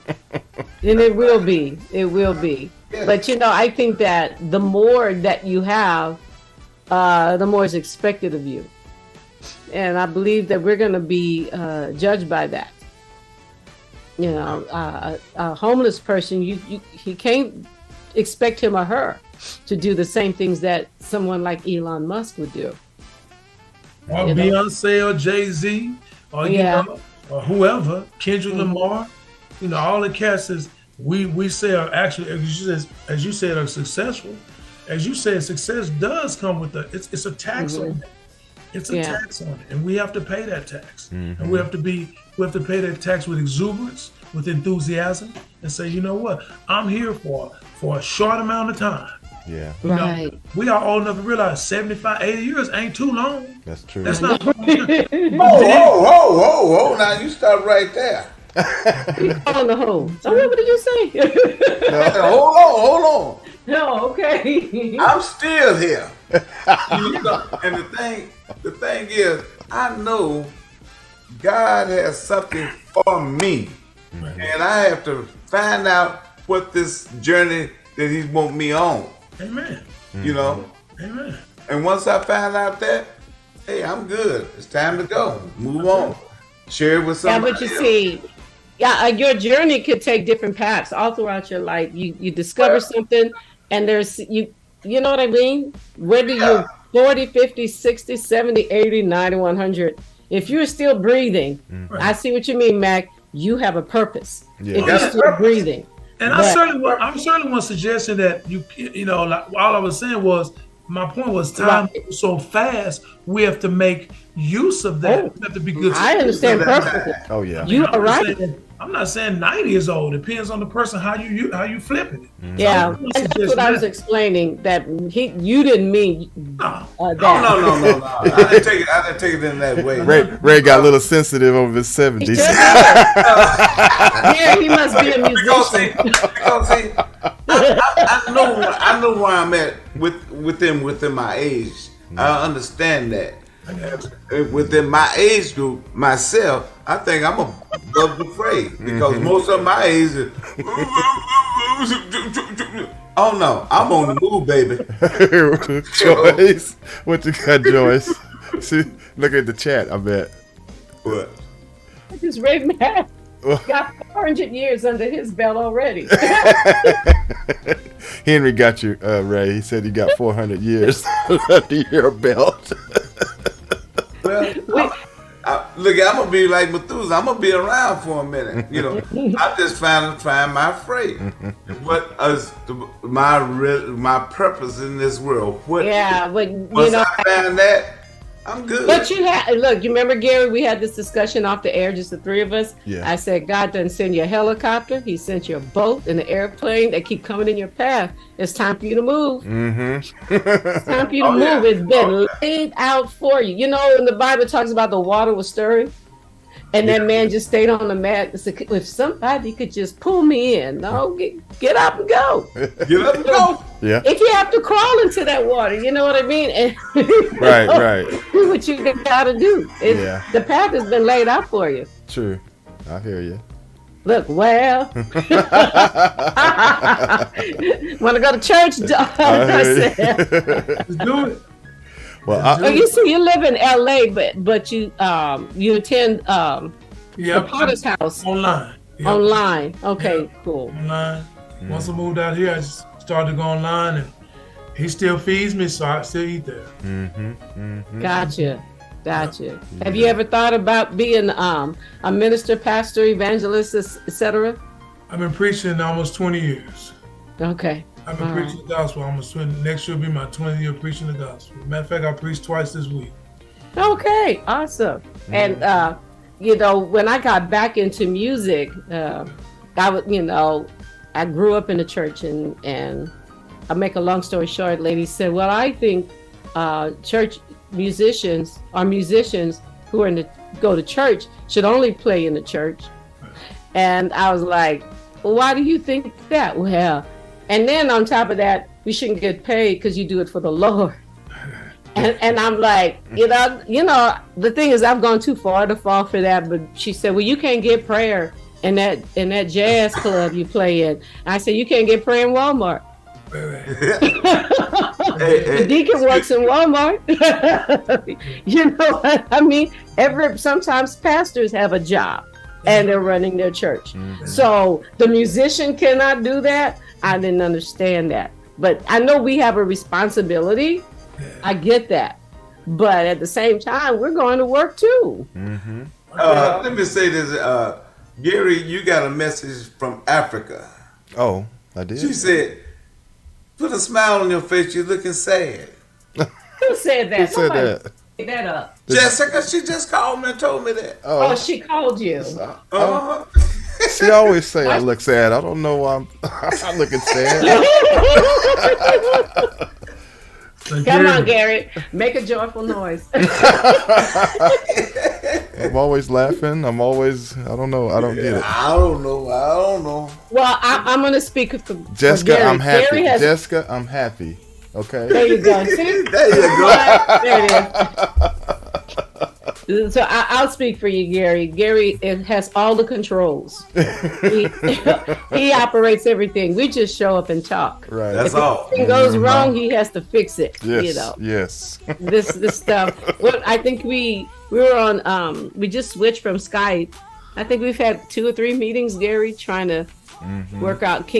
And it will be. It will be. Yeah. But, I think that the more that you have, the more is expected of you. And I believe that we're going to be judged by that. A homeless person, he can't expect him or her to do the same things that someone like Elon Musk would do. Or Beyonce or Jay-Z or, or whoever, Kendrick Lamar. All the cats is, we say are actually, as you said, are successful. As you said, success does come with it's a tax on it. It's a tax on it, and we have to pay that tax. And we have to pay that tax with exuberance, with enthusiasm, and say, you know what, I'm here for a short amount of time. Yeah. Right. We are old enough to realize 75, 80 years ain't too long. That's true. That's not. Whoa! Now you stop right there. On the hole. So what did you say? Hold on. No, okay. I'm still here. And the thing is, I know God has something for me, and I have to find out what this journey that He want me on. Amen. Amen. And once I find out that, hey, I'm good. It's time to go. Move on. Share it with somebody. Yeah, but you see, your journey could take different paths all throughout your life. You discover something, and there's you know what I mean? Whether you're 40, 50, 60, 70, 80, 90, 100, if you're still breathing, I see what you mean, Mac. You have a purpose. Yeah. If you're still breathing. And I'm certainly one suggestion that like all I was saying was, my point was, time moves so fast, we have to make use of that. We have to be good. I understand perfectly. Oh yeah. You are right. I'm not saying 90 is old. It depends on the person how you flipping it. Yeah, and that's what I was explaining. That you didn't mean that. No. I didn't take it in that way. Ray got a little sensitive over his 70s. Yeah, he must be a musician. Because see, I know where I'm at within my age. I understand that. Within my age group, myself, I think I'm above the fray because most of my age is, oh no, I'm on the move, baby. Joyce, what you got, Joyce? See, look at the chat. I bet. What? This Ray Mack got 400 years under his belt already. Henry got you, Ray. He said he got 400 years under your belt. Well, look, I'm gonna be like Methuselah. I'm gonna be around for a minute. I'm just trying to find my freight. What is my purpose in this world? Once I find that, I'm good. But you remember, Gary, we had this discussion off the air, just the three of us. Yeah. I said, God doesn't send you a helicopter. He sent you a boat and an airplane that keep coming in your path. It's time for you to move. It's time for you to move. It's been laid out for you. And the Bible talks about the water was stirring. And that man just stayed on the mat and said, if somebody could just pull me in. No, get up and go. Get up and go. Yeah. If you have to crawl into that water, you know what I mean? And, right. Do what you got to do. The path has been laid out for you. True. I hear you. Look, well. Want to go to church, Let's do it. Well, you live in LA, but you attend the Potter's house online. Yep. Online. Okay, cool. Online. Once I moved out here, I just started to go online, and he still feeds me, so I still eat there. Gotcha. Gotcha. Have you ever thought about being a minister, pastor, evangelist, etc.? I've been preaching almost 20 years. Okay. I've been preaching the gospel almost 20. Next year will be my 20th year preaching the gospel. Matter of fact, I preached twice this week. Okay, awesome. And you know, when I got back into music, I would, you know, I grew up in the church, and I make a long story short. Lady said, "Well, I think church musicians or musicians who are go to church should only play in the church." And I was like, "Well, why do you think that?" Well, and then on top of that, we shouldn't get paid because you do it for the Lord. And I'm like, you know, the thing is, I've gone too far to fall for that. But she said, "Well, you can't get prayer in that jazz club you play in." And I said, "You can't get prayer in Walmart." The deacon works in Walmart. You know what I mean? Sometimes pastors have a job and they're running their church. So the musician cannot do that. I didn't understand that. But I know we have a responsibility. I get that. But at the same time, we're going to work too. Let me say this. Gary, you got a message from Africa. Oh, I did. She said, "Put a smile on your face. You're looking sad." Who said that? Who said Somebody that? made that up. Jessica, she just called me and told me that. Oh, she called you. She always say I look sad. I don't know why I'm looking sad. Come on, Gary. Make a joyful noise. I'm always laughing. I don't know. I don't get it. I don't know. Well, I'm going to speak for Jessica, Gary. I'm happy. Gary has, Jessica, I'm happy. Okay. There you go. See? There you go. There it is. So I'll speak for you, Gary. Gary has all the controls. He operates everything. We just show up and talk. Right. That's all. If anything goes wrong, he has to fix it. Yes. You know. Yes. This stuff. Well, I think we were on. We just switched from Skype. I think we've had 2 or 3 meetings, Gary, trying to work out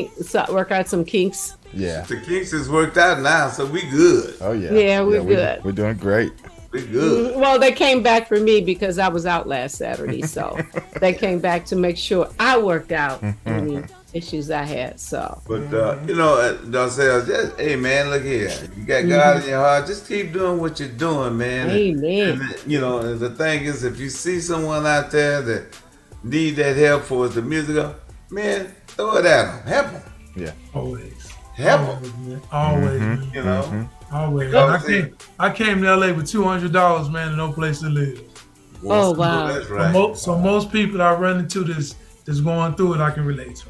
some kinks. Yeah. The kinks is worked out now, so we good. Oh yeah. Yeah, we're good. We're doing great. We good. Well, they came back for me because I was out last Saturday, so they came back to make sure I worked out any issues I had. So, But you know, Darcell, just hey man, look here. You got God in your heart. Just keep doing what you're doing, man. Amen. And, you know, and the thing is, if you see someone out there that need that help for the music, man, throw it at them. Help them. Yeah. Always. Help Always, man. Always, man. You know. Always. I came to LA with $200, man, and no place to live. Oh wow. That's right. So most people I run into that's going through it, I can relate to.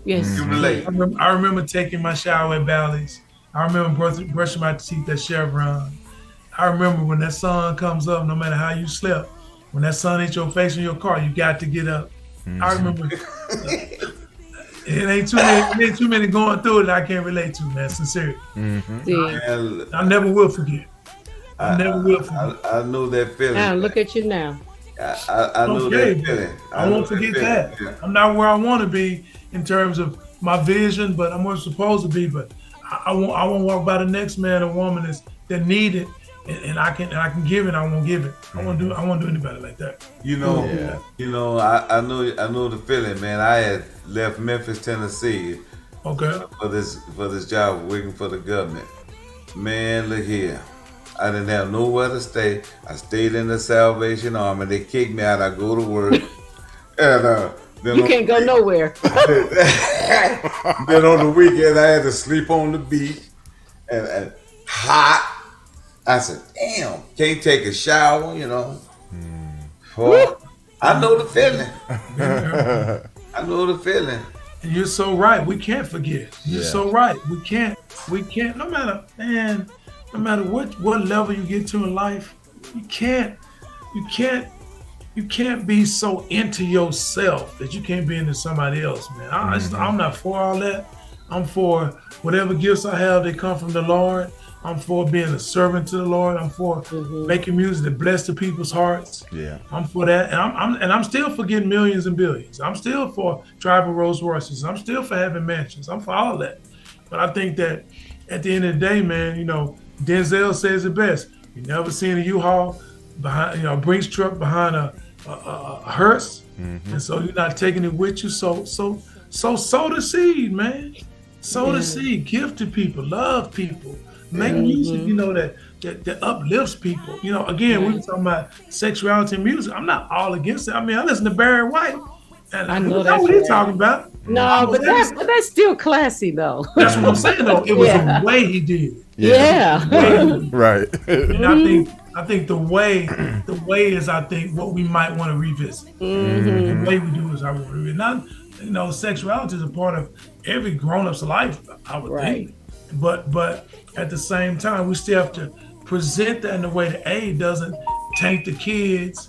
Yes. You relate. I remember taking my shower at Bally's. I remember brushing my teeth at Chevron. I remember when that sun comes up, no matter how you slept, when that sun hits your face in your car, you got to get up. I remember. It ain't too many going through it that I can't relate to, man. Sincerely. I never will forget. I never will forget. I know that feeling. Now look at you now. I know that feeling. I won't forget that. Yeah. I'm not where I want to be in terms of my vision, but I'm where I'm supposed to be. But I won't walk by the next man or woman that need it, and I can give it. I won't give it. I won't do anybody like that. You know, I know the feeling, man. I had left Memphis, Tennessee, for this job working for the government. Man, look here. I didn't have nowhere to stay. I stayed in the Salvation Army. They kicked me out. I go to work, and then you can't go nowhere. Then on the weekend, I had to sleep on the beach, and hot. I said, "Damn, can't take a shower," you know. Well, I know the feeling. I know the feeling. And you're so right. We can't forget. You're so right. We can't. No matter what level you get to in life, you can't be so into yourself that you can't be into somebody else, man. I'm not for all that. I'm for whatever gifts I have, they come from the Lord. I'm for being a servant to the Lord. I'm for making music that bless the people's hearts. Yeah, I'm for that, and I'm still for getting millions and billions. I'm still for driving Rolls Royces. I'm still for having mansions. I'm for all of that. But I think that at the end of the day, man, you know, Darcell says it best. You never seen a U-Haul behind, a Brinks truck behind a hearse, and so you're not taking it with you. So sow the seed, man. Sow the seed. Give to people. Love people. Make music, that uplifts people. Again, we were talking about sexuality in music. I'm not all against it. I mean, I listen to Barry White, and I know what he's talking about. No, but that's still classy, though. That's what I'm saying, though. It was the way he did it. Yeah. Right. And I think the way is, I think, what we might want to revisit. The way we do is I want to revisit. Not, sexuality is a part of every grown-up's life, I would think. But at the same time, we still have to present that in a way that A, doesn't taint the kids,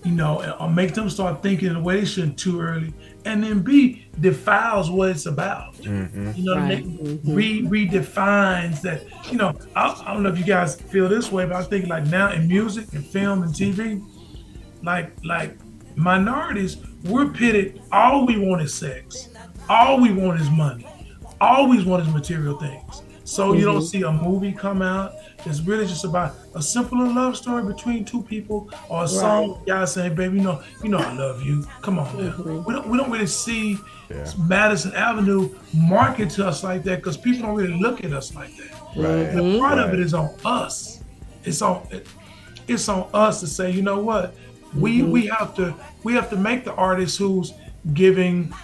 or make them start thinking in a way they shouldn't too early, and then B, defiles what it's about. Redefines that. I don't know if you guys feel this way, but I think like now in music and film and TV, like minorities, we're pitted. All we want is sex. All we want is money. All we want is material things. So you don't see a movie come out. It's really just about a simple love story between two people, or a song, guys saying, "Baby, I love you." Come on now. We don't really see Madison Avenue market to us like that, because people don't really look at us like that. Right. The part of it is on us. It's on us to say, you know what, we have to make the artist who's giving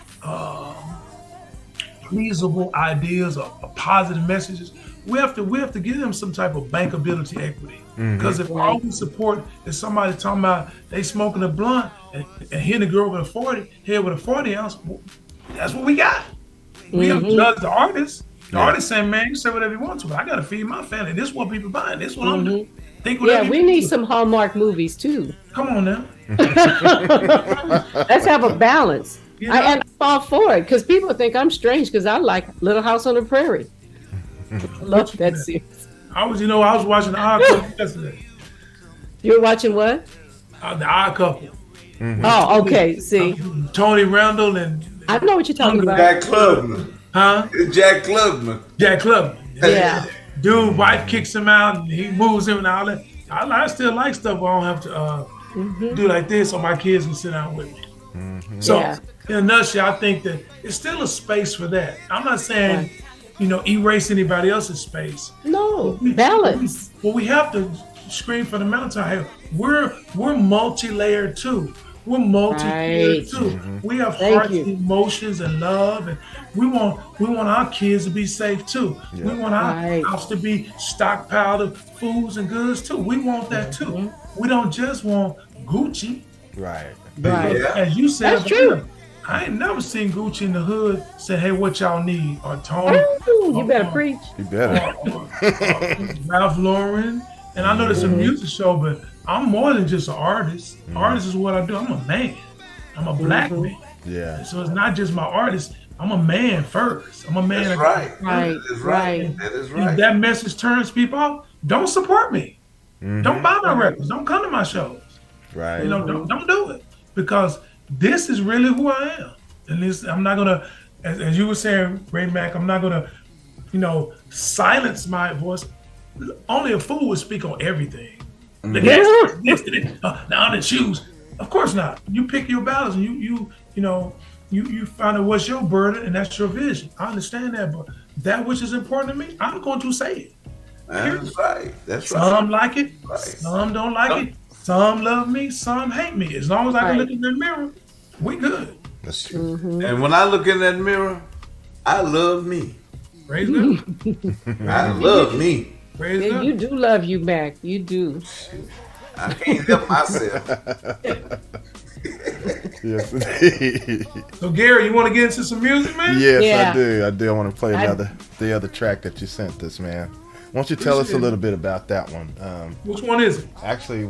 pleasable ideas or positive messages. We have to give them some type of bankability equity. Because if all we support is somebody talking about they smoking a blunt and hitting a girl with a 40 ounce, that's what we got. We have to judge the artist. The artist saying, man, you say whatever you want to, but I got to feed my family. This is what people buying. This is what I'm doing. Think whatever we need some Hallmark movies too. Come on now. Let's have a balance. I fall for it, because people think I'm strange because I like Little House on the Prairie. Love that series. I was watching The Odd Couple yesterday. You were watching what? The Odd Couple. Oh, okay. See, Tony Randall and I know what you're talking about. Jack Klugman. Huh? Jack Klugman. Jack Klugman. Yeah. Dude, wife kicks him out and he moves him and all that. I still like stuff where I don't have to do like this, so my kids can sit down with me. So in a nutshell, I think that it's still a space for that. I'm not saying, erase anybody else's space. No, balance. Well, we have to scream for the mountain. We're multi-layered too. We're multi-layered too. We have hearts, emotions, and love, and we want our kids to be safe too. We want our house to be stockpiled of foods and goods too. We want that too. We don't just want Gucci. Right. As you said, that's true. I ain't never seen Gucci in the hood say, "Hey, what y'all need?" Or Tony. You better preach. You better. Or Ralph Lauren. And I know it's a music show, but I'm more than just an artist. Artist is what I do. I'm a man. I'm a black man. Yeah. So it's not just my artist. I'm a man first. I'm a man. That's right. That is right. That is right. If that message turns people off, don't support me. Don't buy my records. Don't come to my shows. Right. Don't do it, because this is really who I am. And this, I'm not gonna, as you were saying, Ray Mac, I'm not gonna, silence my voice. Only a fool would speak on everything. Now the choose. Of course not. You pick your battles, and you find out what's your burden, and that's your vision. I understand that, but that which is important to me, I'm going to say it. That's right. Some like it, some don't like it. Some love me, some hate me. As long as I can look in the mirror, we good. That's true. And when I look in that mirror, I love me. Praise God. I love me. Praise God. You do love you back. You do. I can't help myself. Yes, indeed. So Gary, you want to get into some music, man? Yes, I do. I want to play the other track that you sent us, man. Why don't you tell us a little bit about that one? Which one is it? Actually,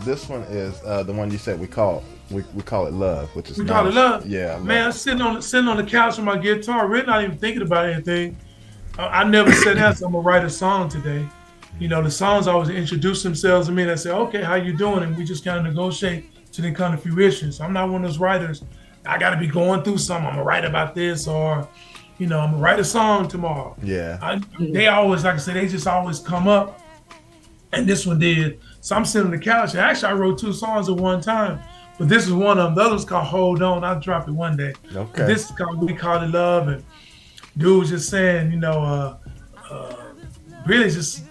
this one is the one you said we call it Love, which is call it Love. Yeah, man. I'm sitting on the couch with my guitar, really not even thinking about anything. I never said that, so I'm gonna write a song today. The songs always introduce themselves to me, and I say, "Okay, how you doing?" And we just kind of negotiate to then come to fruition. So I'm not one of those writers. I got to be going through something. I'm gonna write about this, or I'm gonna write a song tomorrow. Yeah. They always, like I said, they just always come up, and this one did. So I'm sitting on the couch. And actually, I wrote 2 songs at one time, but this is one of them. The other one's called Hold On. I'll drop it one day. Okay. But this is called We Call It Love. And dude was just saying, really just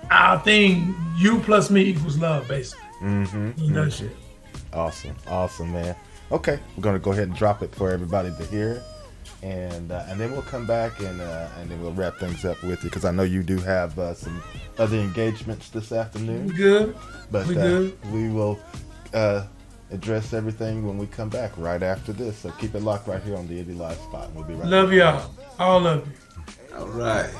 our thing, you plus me equals love, basically. That shit. Awesome, man. Okay, we're gonna go ahead and drop it for everybody to hear, and then we'll come back and then we'll wrap things up with you, because I know you do have some other engagements this afternoon. Good. But we good. We will address everything when we come back right after this. So keep it locked right here on the Indie Live Spot. We'll be right Love back. y'all. All of you. All right.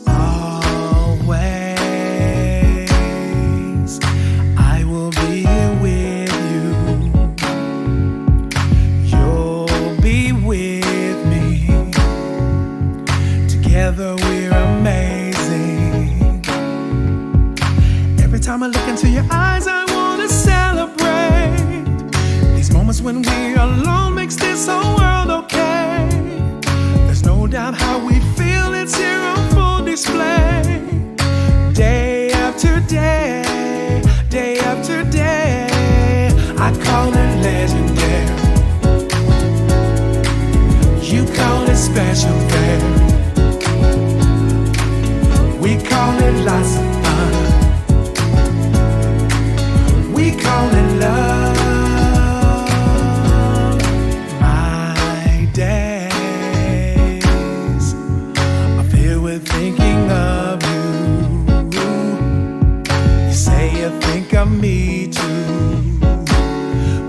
Always, I will be here with you. You'll be with me. Together we're amazing. Every time I look into your eyes, I wanna celebrate. These moments when we're alone makes this whole world okay. There's no doubt how we feel, it's here on full display. Day after day, day after day, I call it legendary. You call it special, baby. We call it lots of fun. We call it love. My days are filled with thinking of you. You say you think of me too.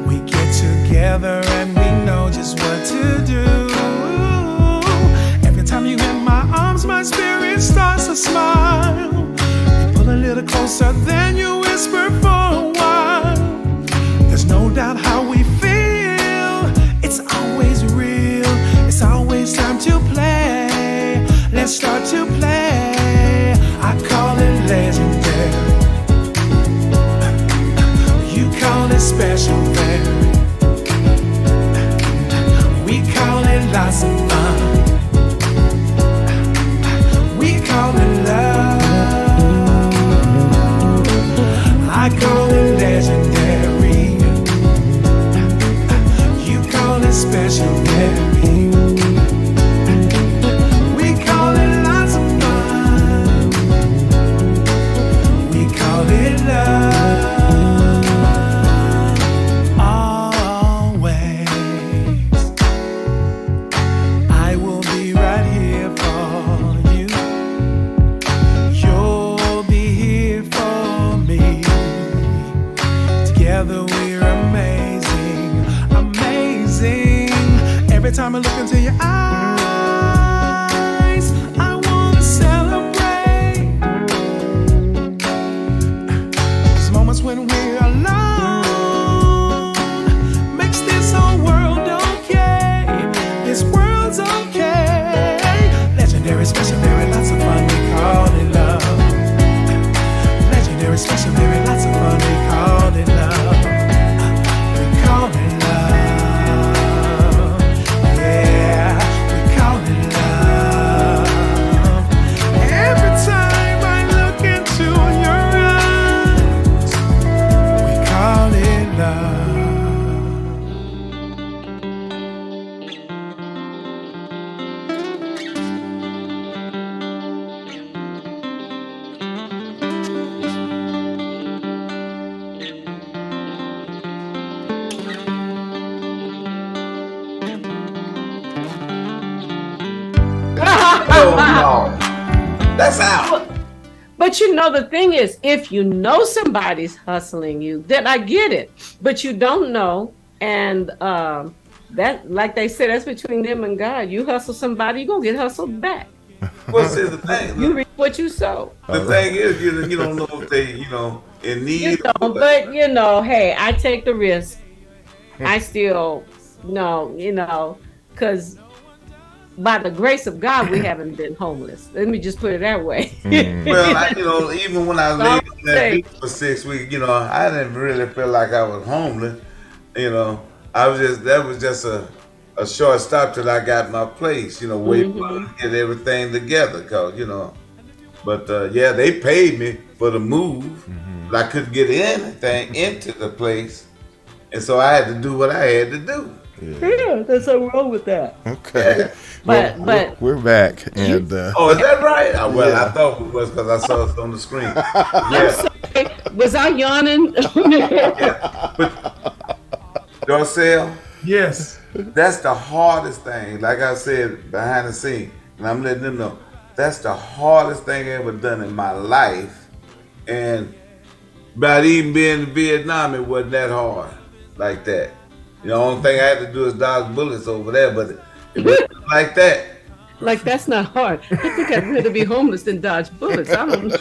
We get together and we know just what to do. Every time you in my arms, my spirit starts to smile. You pull a little closer, then you whisper for a while. There's no doubt how we feel. It's always real. It's always time to play. Let's start to play. I call it legendary. You call it special, baby. We call it lots of fun. We call it love. I call it legendary. You call it special, baby. We call it lots of fun. We call it love. Always, I will be right here for you. You'll be here for me. Together we're amazing, amazing. Every time I look into your eyes, I wanna celebrate. These moments when we're alone makes this whole world okay. This world's okay. Legendary, special, very lots of fun. We call it love. Legendary, special, very lots of fun. We call it love. We call it love. Yeah, we call it love. Every time I look into your eyes, we call it love. Oh no, that's out. But the thing is, if you know somebody's hustling you, then I get it. But you don't know, and that, like they said, that's between them and God. You hustle somebody, you're gonna get hustled back. Well, see, the thing. You reap what you sow. The thing is, you don't know if they, in need. But hey, I take the risk. I still no, because by the grace of God, we haven't been homeless. Let me just put it that way. Well, even when I lived in that beach for 6 weeks, I didn't really feel like I was homeless. You know, that was just a short stop till I got my place. You know, wait for to get everything together, cause But yeah, they paid me for the move, but I couldn't get anything into the place, and so I had to do what I had to do. Yeah, there's no wrong with that. Okay. But We're back, and Oh, is that right? Well, I thought it was because I saw it on the screen. Yeah. was I yawning? Darcell, Yes. that's the hardest thing. Like I said, behind the scene, and I'm letting them know that's the hardest thing I ever done in my life. And about even being in Vietnam, it wasn't that hard like that. The only thing I had to do is dodge bullets over there, but it wasn't like that. Like, that's not hard. I think I'd rather be homeless than dodge bullets. I don't know.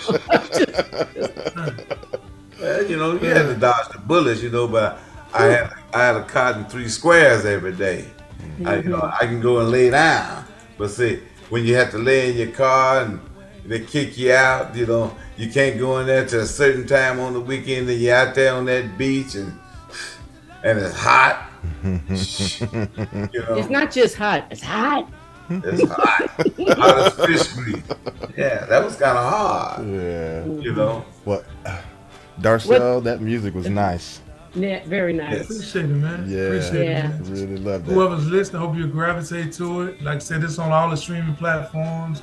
Well, you had to dodge the bullets, but I had a cot in 3 squares every day. I can go and lay down, but see, when you have to lay in your car and they kick you out, you can't go in there till a certain time on the weekend, and you're out there on that beach and it's hot. It's not just hot; it's hot. It's hot. Hot as fish grease. Yeah, that was kind of hard. Yeah. What? Darcell, that music was nice. Yeah, very nice. Yes. Appreciate it, man. Yeah. Appreciate it, Yeah. man. Really love that. Whoever's listening, I hope you gravitate to it. Like I said, it's on all the streaming platforms.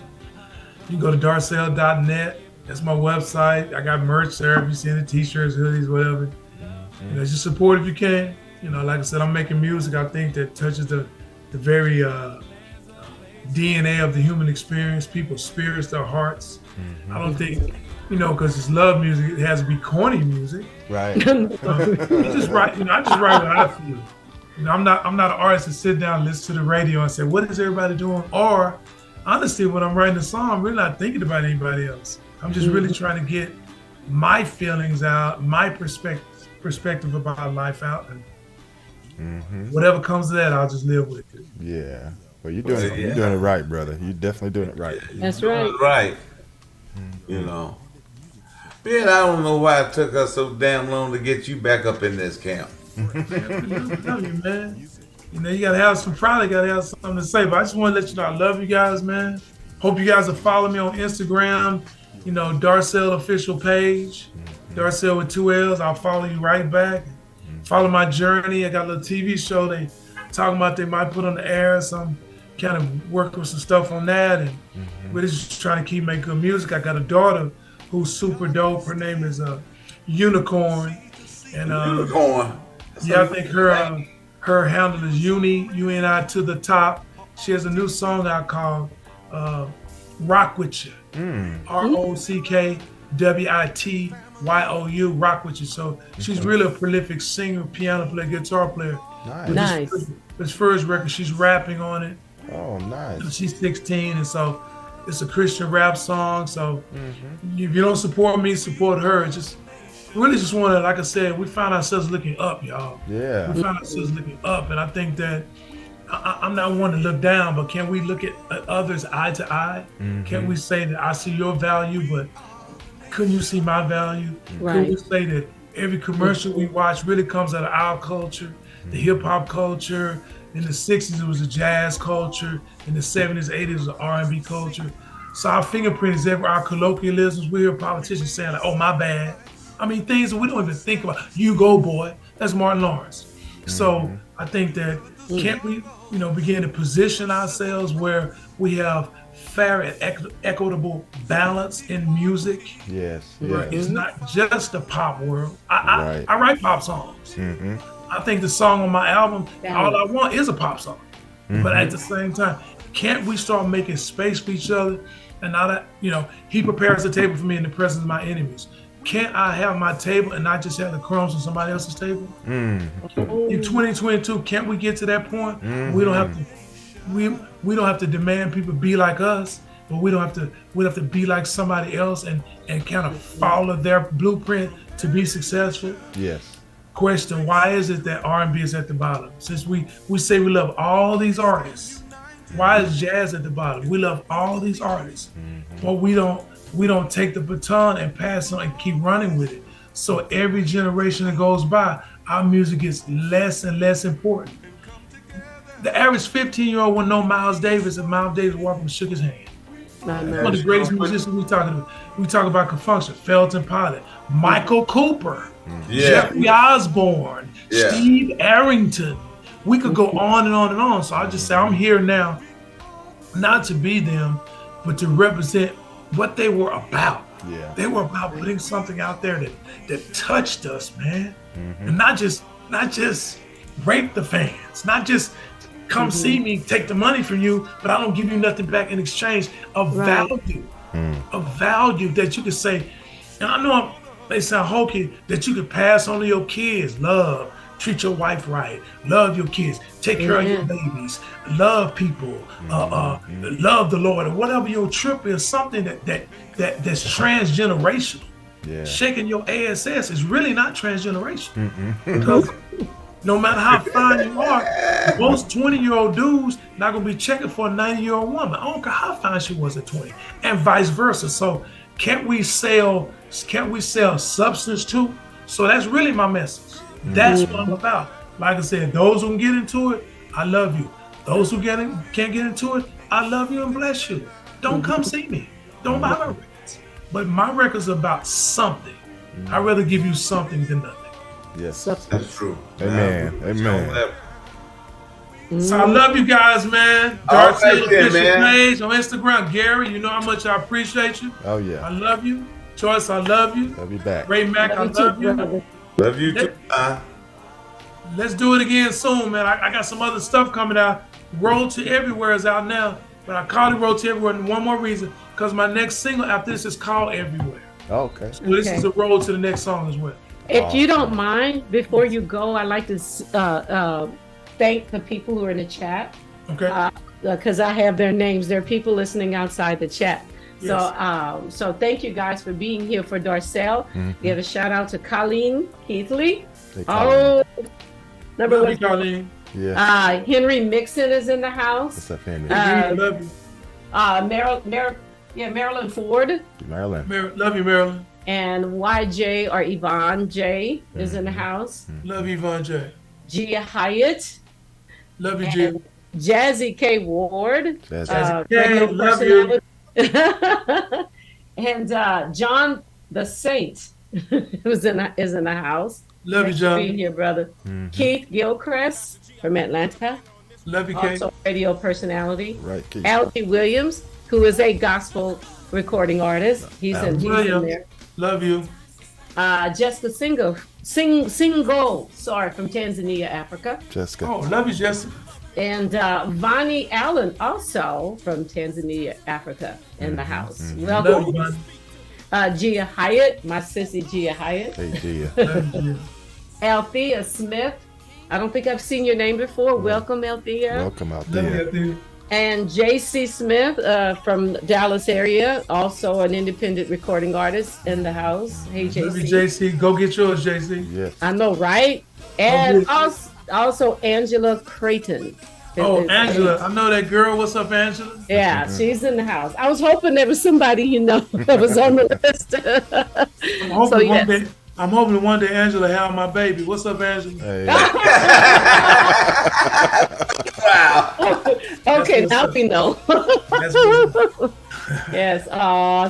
You can go to darcell.net. That's my website. I got merch there. If you see any t-shirts, hoodies, whatever. Just support if you can. Like I said, I'm making music. I think that touches the very DNA of the human experience, people's spirits, their hearts. I don't think, because it's love music, it has to be corny music. Right. You just write, I just write what I feel. I'm not an artist to sit down and listen to the radio and say, what is everybody doing? Or honestly, when I'm writing a song, I'm really not thinking about anybody else. I'm just really trying to get my feelings out, my perspective about life out, and whatever comes to that, I'll just live with it. Yeah. Well, you're doing it right, brother. You're definitely doing it right. That's right. Right. Ben, I don't know why it took us so damn long to get you back up in this camp. I'm telling you, man. You gotta have something to say. But I just want to let you know I love you guys, man. Hope you guys will follow me on Instagram. Darcell official page. Darcell with 2 L's. I'll follow you right back. Follow my journey. I got a little TV show they talking about they might put on the air. So I'm kind of working with some stuff on that, and we're just trying to keep making good music. I got a daughter who's super dope. Her name is Unicorn, and Unicorn. I think her handle is UNI to the top. She has a new song out called Rock With You. ROCKWITYOU, Rock With You. So she's really a prolific singer, piano player, guitar player. Nice. This first record, she's rapping on it. Oh, nice. She's 16, and so it's a Christian rap song. So if you don't support me, support her. Just want to, like I said, we find ourselves looking up, y'all. Yeah. We find ourselves looking up, and I think that I'm not one to look down, but can we look at others eye to eye? Can we say that I see your value, but couldn't you see my value? Right. Can we say that every commercial we watch really comes out of our culture, the hip hop culture? In the 60s, it was the jazz culture. In the 70s, 80s, it was the R&B culture. So our fingerprint is everywhere. Our colloquialisms, we hear politicians saying like, oh, my bad. I mean, things that we don't even think about. You go, boy. That's Martin Lawrence. So I think that can't we, begin to position ourselves where we have fair and equitable balance in music? Yes. Where Yes. it's not just the pop world. I write pop songs. I think the song on my album, All I Want, is a pop song. But at the same time, can't we start making space for each other? And now that, he prepares the table for me in the presence of my enemies. Can't I have my table and not just have the crumbs on somebody else's table? In 2022, can't we get to that point? We don't have to we don't have to demand people be like us, but we have to be like somebody else and kind of follow their blueprint to be successful. Yes. Question, why is it that R&B is at the bottom? Since we say we love all these artists, why is jazz at the bottom? We love all these artists, but we don't take the baton and pass on and keep running with it. So every generation that goes by, our music gets less and less important. The average 15-year-old will know Miles Davis, and Miles Davis walked and shook his hand. One of the greatest musicians we talking about. We talk about Confunction, Felton Pilot, Michael Cooper, Jeffrey Osborne, Steve Arrington. We could go on and on and on. So I just say I'm here now, not to be them, but to represent what they were about. Yeah. They were about putting something out there that touched us, man, and not just rape the fans, not just come see me, take the money from you, but I don't give you nothing back in exchange of value, that you could say, and I know they sound hokey, that you could pass on to your kids. Love, treat your wife right, love your kids, take care of your babies, love people, love the Lord, or whatever your trip is, something that's transgenerational. Yeah. Shaking your ass is really not transgenerational. Because no matter how fine you are, most 20-year-old dudes not gonna be checking for a 90-year-old woman. I don't care how fine she was at 20, and vice versa. So can't we sell substance too? So that's really my message. That's what I'm about. Like I said, those who can get into it, I love you. Those who can't get into it, I love you and bless you. Don't come see me. Don't buy my records. But my record's about something. I'd rather give you something than nothing. Yes. That's true. Amen. Amen. So I love you guys, man. All Darcell right then, official man. page on Instagram. Gary, you know how much I appreciate you. Oh yeah. I love you. Joyce, I love you. Love you back. Ray Mac, I love you. Love you too. Let's do it again soon, man. I got some other stuff coming out. Road to Everywhere is out now, but I call it Road to Everywhere and one more reason, because my next single after this is called Everywhere. Oh, okay. So this is a road to the next song as well. If you don't mind, before you go, I'd like to thank the people who are in the chat. Okay. Because I have their names. There are people listening outside the chat. Yes. So thank you guys for being here for Darcell. Give a shout out to Colleen Keithley. Colleen. Number Love one. you, Colleen. Yeah. Henry Mixon is in the house. What's up, Henry? I love you. Marilyn Ford. Maryland. Love you, Marilyn. And YJ or Yvonne J is in the house. Love you, Yvonne J. Gia Hyatt. Love you, Gia. Jazzy K. Ward. Jazzy K, love you. And John the Saint is in the house. Love you, Thanks John. for being here, brother. Keith Gilchrist from Atlanta. Love you, Kate. Also radio personality. Right, Keith. Algie Williams, who is a gospel recording artist. He's in there. Love you. Jessica Singo, from Tanzania, Africa. Jessica. Oh, love you, Jessica. And Vonnie Allen, also from Tanzania, Africa, in the house. Love you, Welcome. Vonnie. Gia Hyatt, my sissy Gia Hyatt. Hey, Gia. Love you, Gia. Althea Smith. I don't think I've seen your name before. Welcome, Althea. Welcome out Love there. you, Althea. And JC Smith from Dallas area, also an independent recording artist in the house. Hey, Love you, JC. JC. Go get yours, JC. Yes. I know, right? And also Angela Creighton. Oh, Angela. I know that girl. What's up, Angela? Yeah, she's in the house. I was hoping there was somebody that was on the list. I'm hoping one day Angela have my baby. What's up, Angela? Hey. Okay, now we know. That's good. Yes,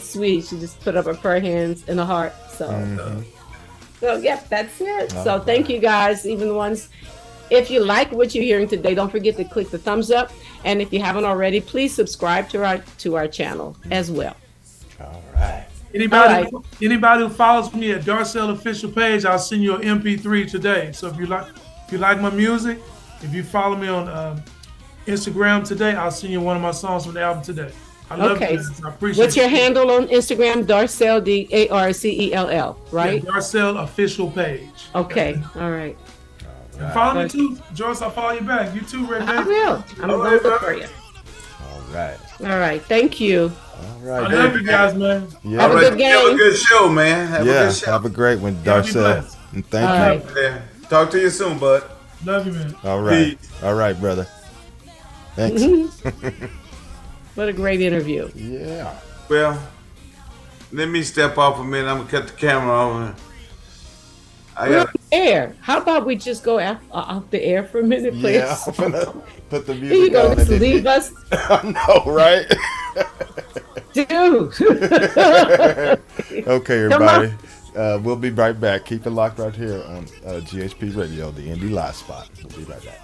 sweet. She just put up her prayer hands in a heart. So, yep, that's it. So thank you guys, even the ones. If you like what you're hearing today, don't forget to click the thumbs up. And if you haven't already, please subscribe to our channel as well. All right. Anybody who follows me at Darcell official page, I'll send you an MP3 today. So if you like my music, if you follow me on Instagram today, I'll send you one of my songs from the album today. I love you guys. I appreciate it. What's your handle on Instagram? Darcell, Darcell, right? Yeah, Darcell official page. Okay, all right. Follow me too, Joyce. I'll follow you back. You too, Red I will. I'm going to look for you. All right. All right. Thank you. All right. I love you guys, man. Yeah. Have a good game. Have a good show, man. Have a good show. Have a great one, Yeah, be Darcell. blessed. And thank you. Yeah. Talk to you soon, bud. Love you, man. All right. Peace. All right, brother. Thanks. What a great interview. Yeah. Well, let me step off a minute. I'm gonna cut the camera off. We're on the air. How about we just go off the air for a minute, please? Yeah, I'm gonna put the music Here you go. on. Just leave us. I know, right? Dude. Okay, everybody. We'll be right back. Keep it locked right here on GHP Radio, the Indie Live Spot. We'll be right back.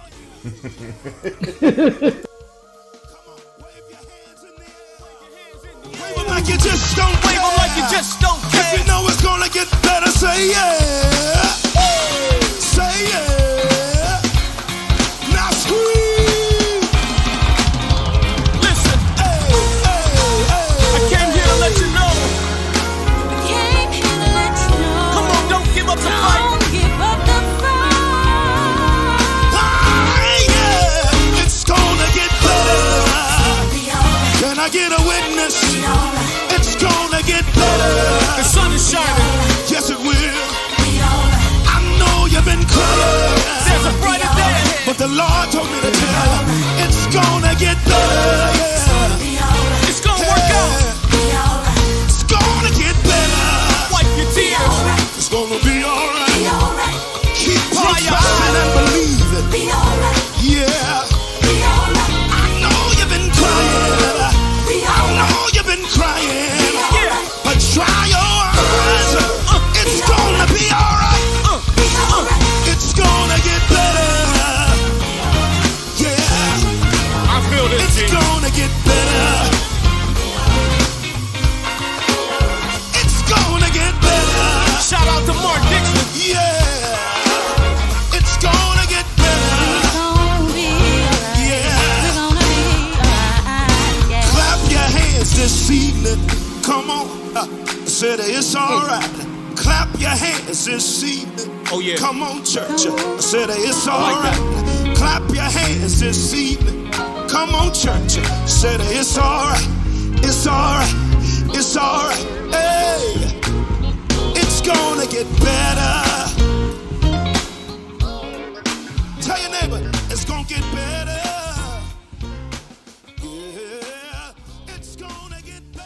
Wave 'em like you just don't Wave 'em like you just don't If care. you know it's gonna get better, say yeah. Say yeah. Now scream. Listen, Hey, hey, hey. I came here to let you know. Came here to let you know. Come on, don't give up the fight. Don't give up the fight. Ah, yeah. It's gonna get better. Be alright. Can I get a witness? Be alright. It's gonna get better. The sun is shining. Yes, it will. Be alright. I know you've been crying, There's a brighter day ahead. but the Lord told me to tell you it's gonna get better. Yeah. Be alright. It's gonna work out. Be alright. It's gonna get better. Wipe your tears. It's gonna be Be alright. alright. Keep on Dry your trusting and believing. Be alright. Yeah. Be alright. I know you've been crying. Be I alright. know you've been crying. Yeah. But try your eyes. It's gonna be alright. Be alright. It's gonna get better. Yeah. I feel this, It's G. gonna get better. It's gonna get better. Shout out to Mark Dixon. Yeah. It's gonna get better. Gonna be alright. Yeah. We're gonna be alright. Yeah. Clap your hands this evening. Come on. Said it's alright. Clap your hands this evening. Oh, yeah. Come on, church. I said it's alright. Clap your hands this evening. Come on, church. I said it's alright. It's alright. It's alright. Hey, it's gonna get better. Tell your neighbor it's gonna get better. Yeah, it's gonna get better.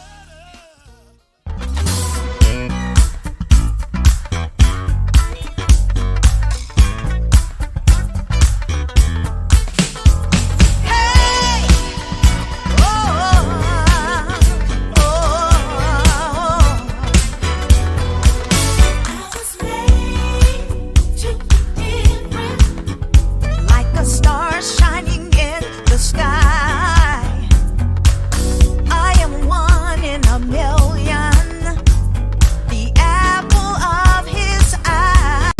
Hey! Oh, oh, oh. I was made to be different, like a star shining in the sky. I am one in a million, the apple of his eye.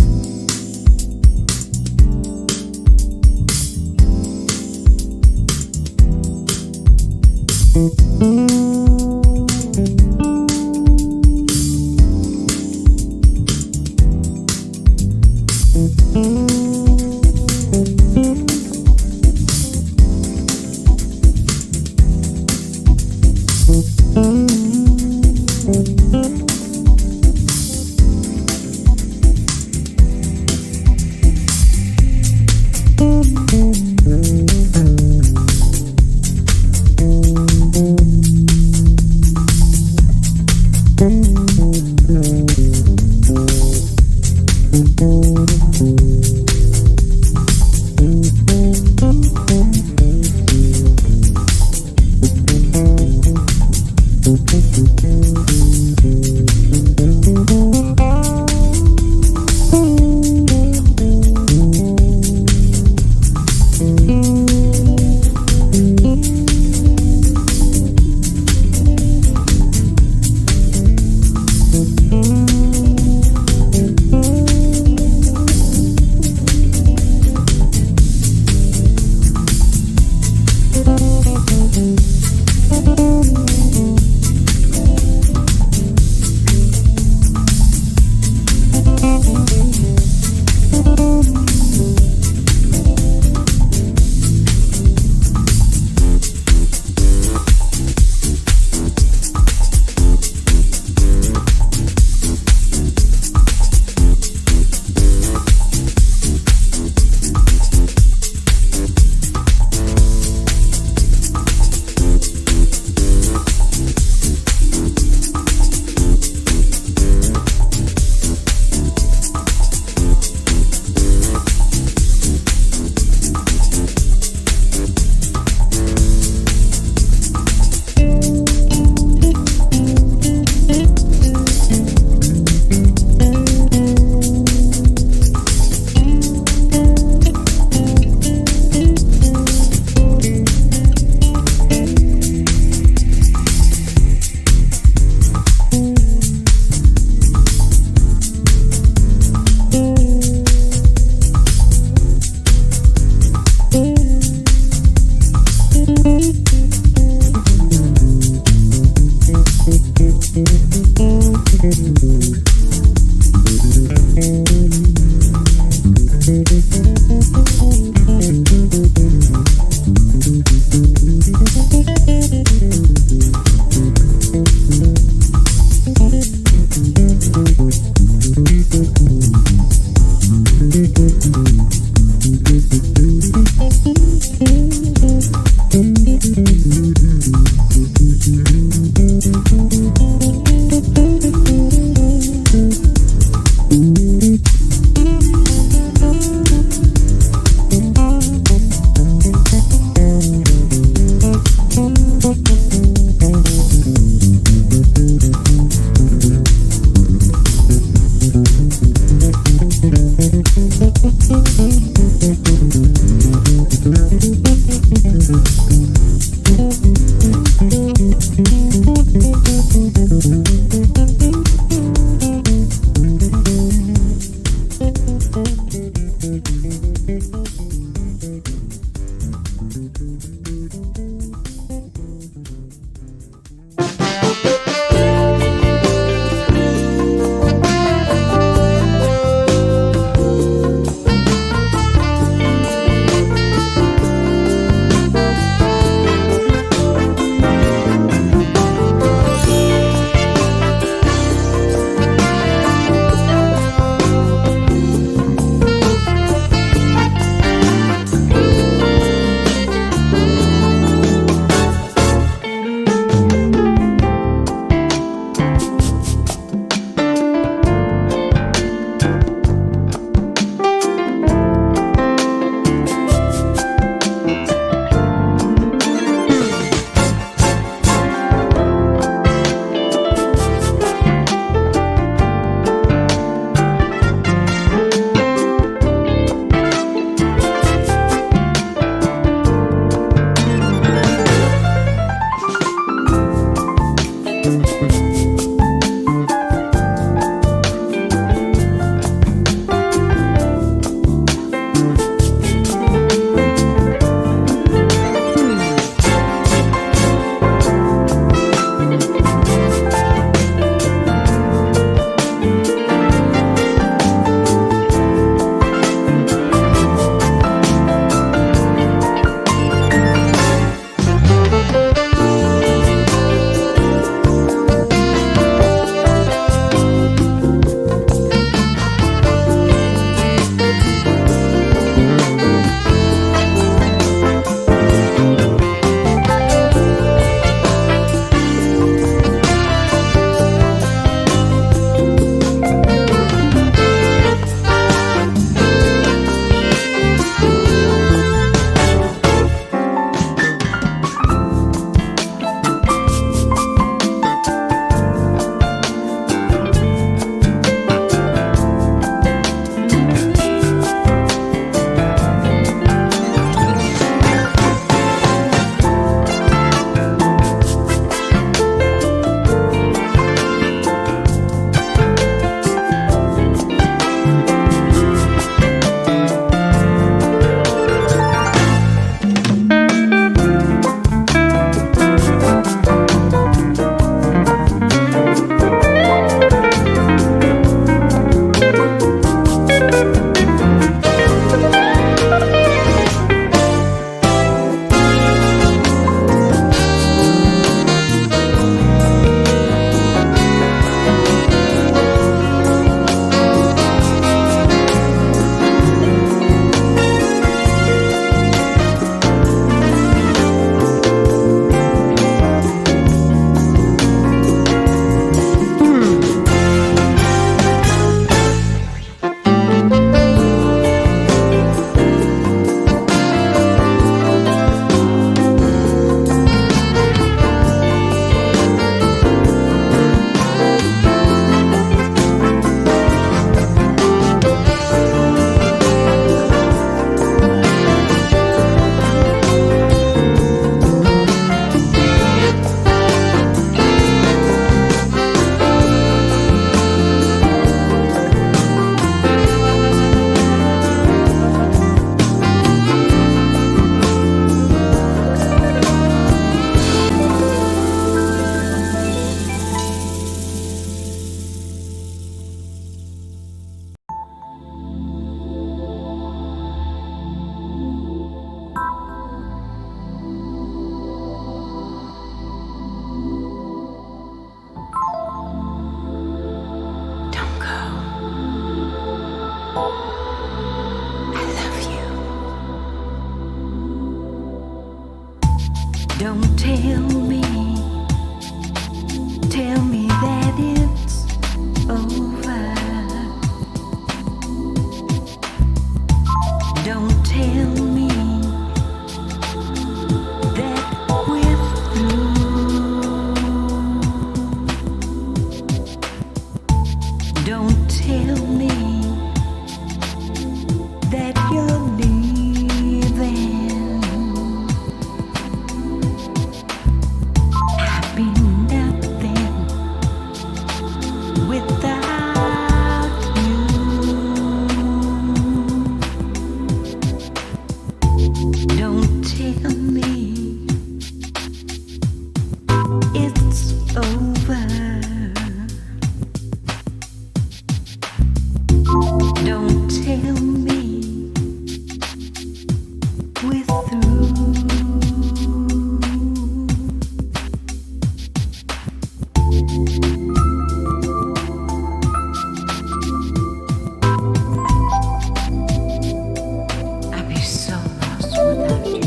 Don't tell me that it's over. Don't tell me that we're through. Don't tell me that you're leaving. I've been nothing without you. Don't tell me it's over. Don't tell me we're through. I'd be so lost without you.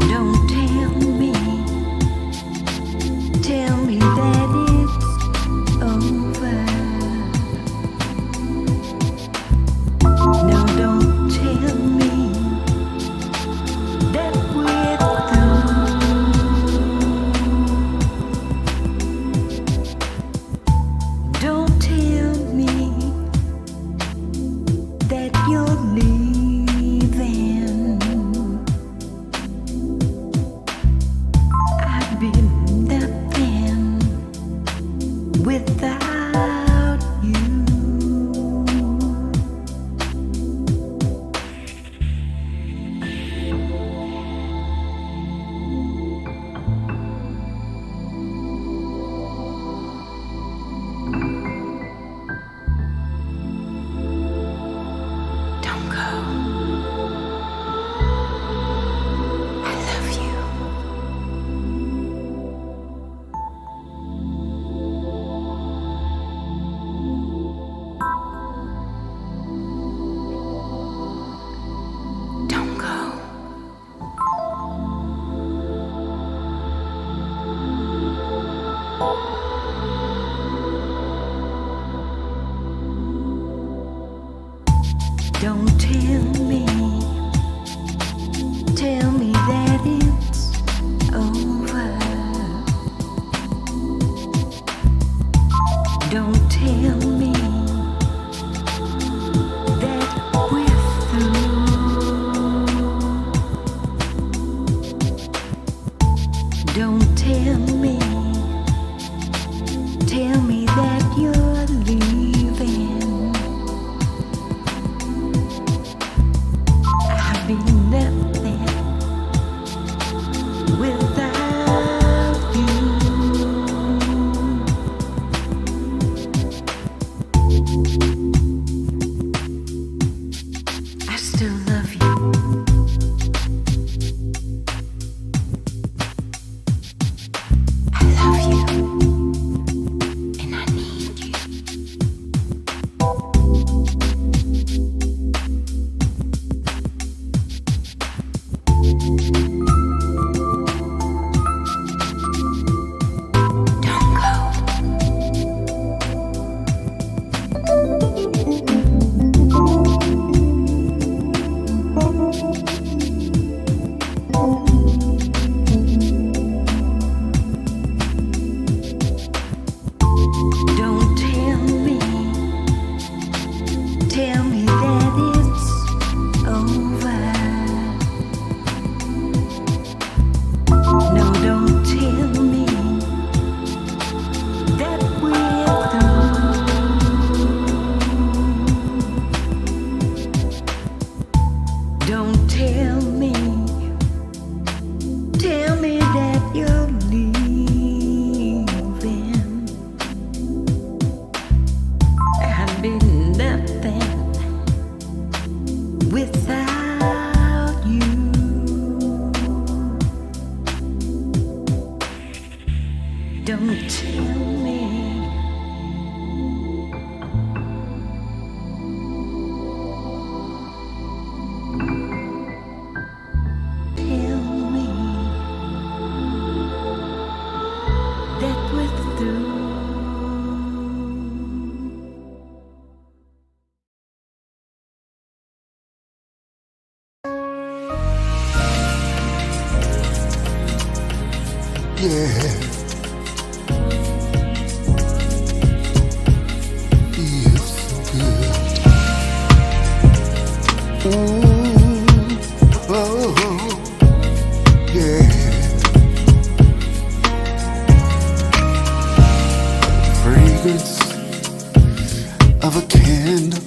Don't tell me that it's over. No, don't tell me that we're through. Don't tell me that you're leaving. I'd be nothing without you. Don't go. I love you. Don't go. Don't tell me that it's over. Don't tell me that we're through. Don't tell me that you're leaving. I've been nothing without you. I still love you. I love you. And I need you. Don't go. Don't tell me that it's over. No, don't tell me that we're through. Don't tell me that you're leaving. I've been nothing without you. Don't tell me yeah. Feels so good. Oh, yeah. Fragrance of a candle,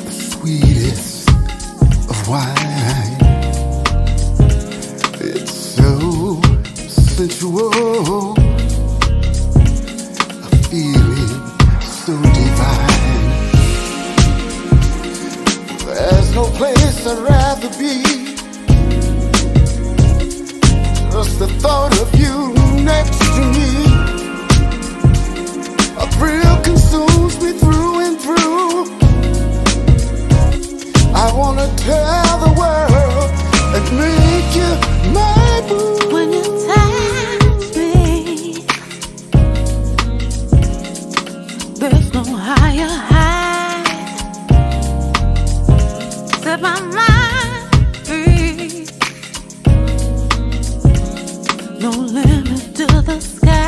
the sweetest of wine. It's so sensual, a feeling so divine. There's no place I'd rather be. Just the thought of you next to me. A thrill consumes me through and through. I wanna tell the world and make you my boo. When you touch me, there's no higher high. Set my mind free. No limit to the sky.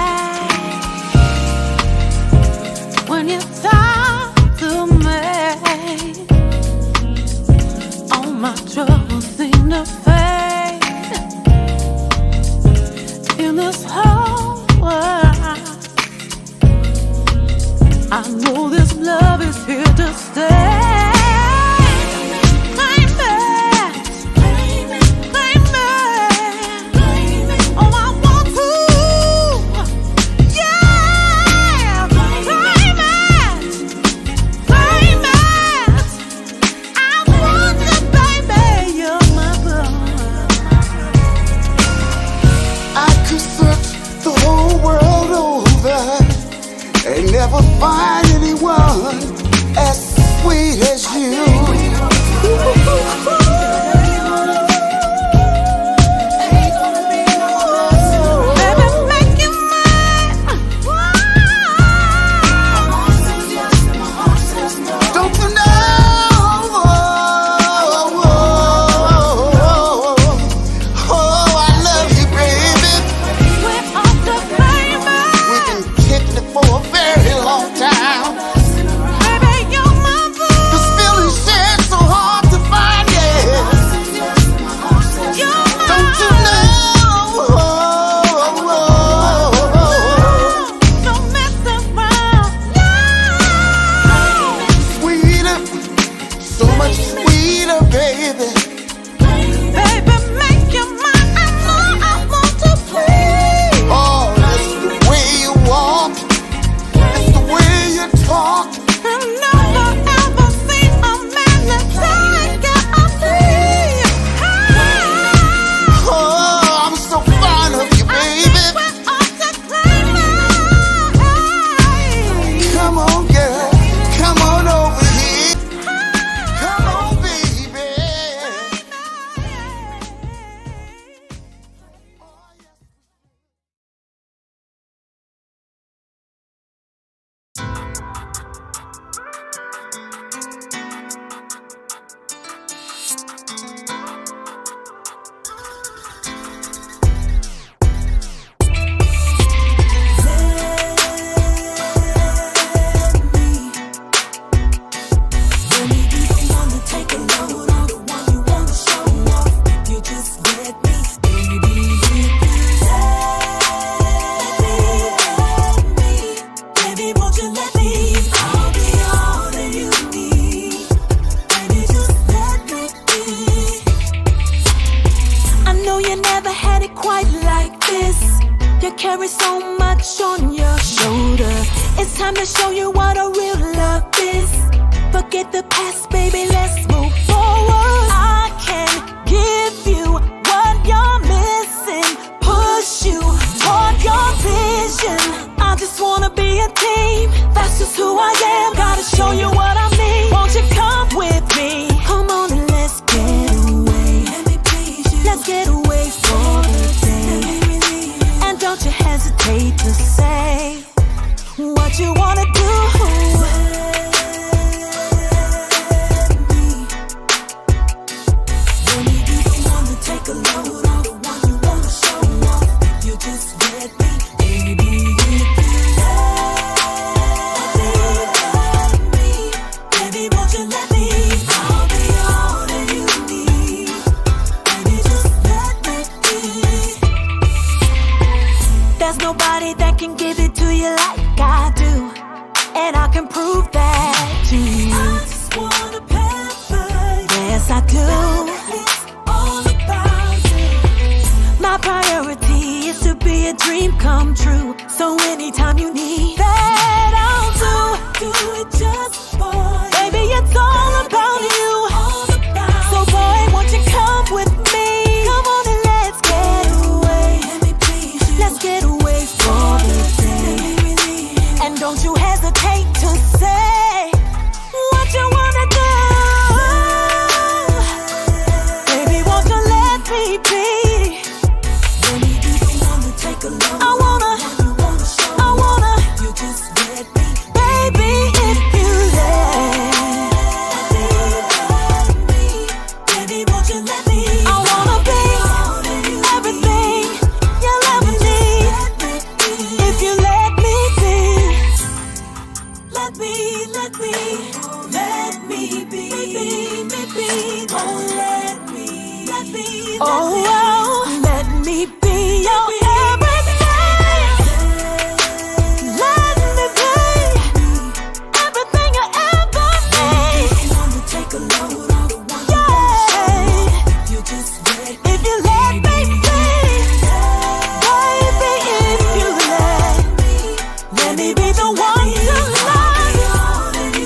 When you talk to me, all my troubles seem to fade. In this whole world, I know this love is here to stay. Never find anyone as sweet as you. What you wanna do? a dream come true. So anytime you need that, I'll do it just for you. Baby, it's all about you. So boy, won't you come with me? Come on and let's get away. Let's get away for the day. And don't you hesitate to say what you wanna do. Baby, won't you let me be? I wanna, you just let me, baby, if you let me, baby, won't you let me? I wanna be everything you'll ever need. If you let me be, let me be, oh let me be your everything. Let me be everything you ever need. Yeah. If you let me be, baby, if you let me be the one to love.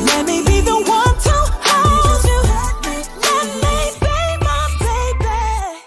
Let me be the one to hold you. Let me be my baby.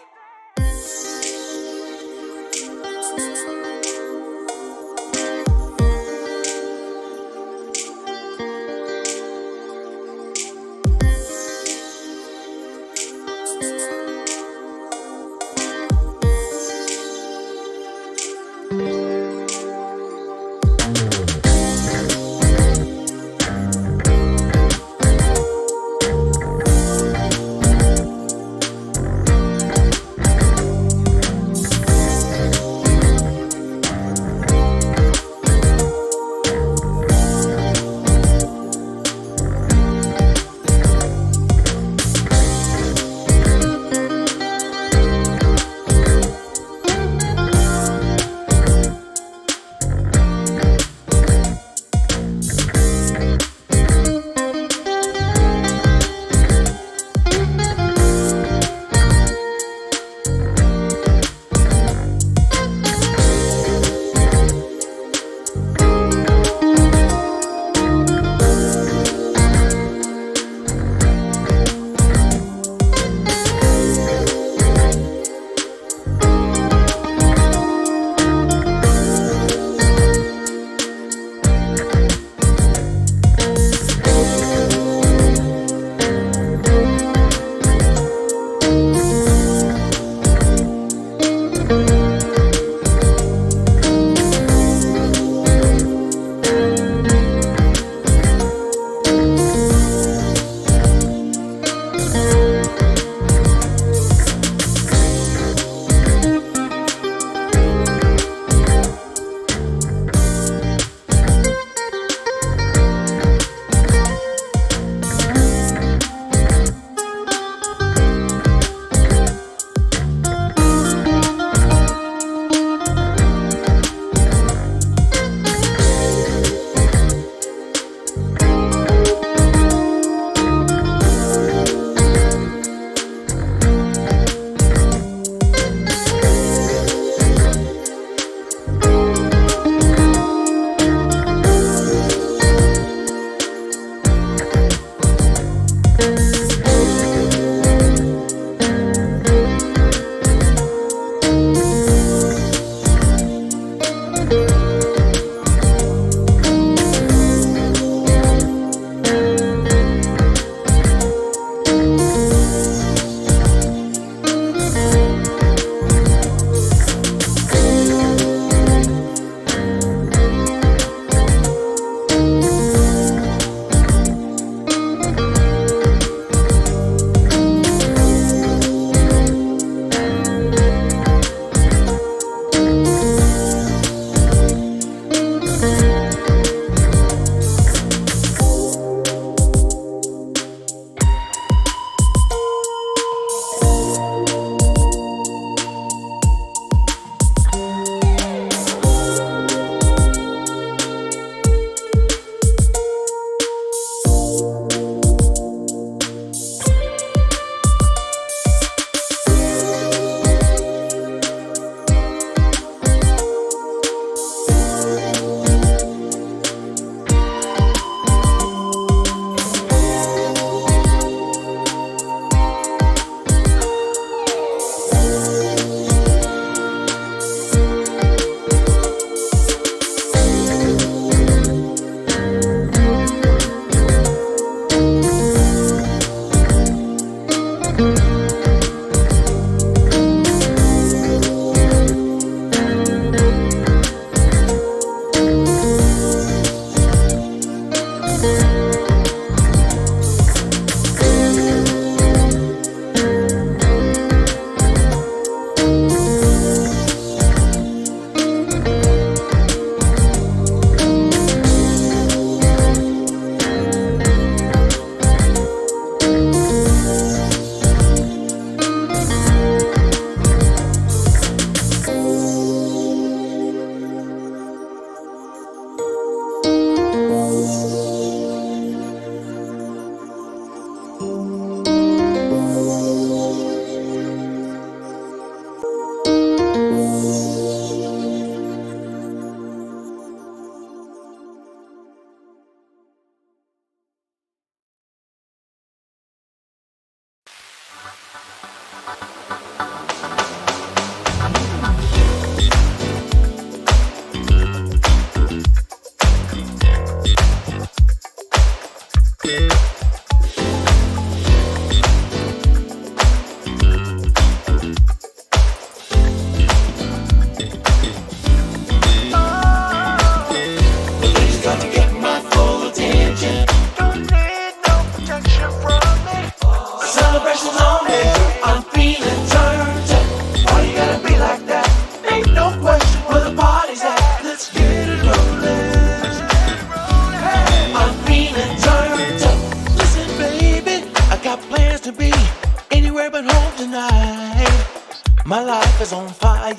My life is on fire.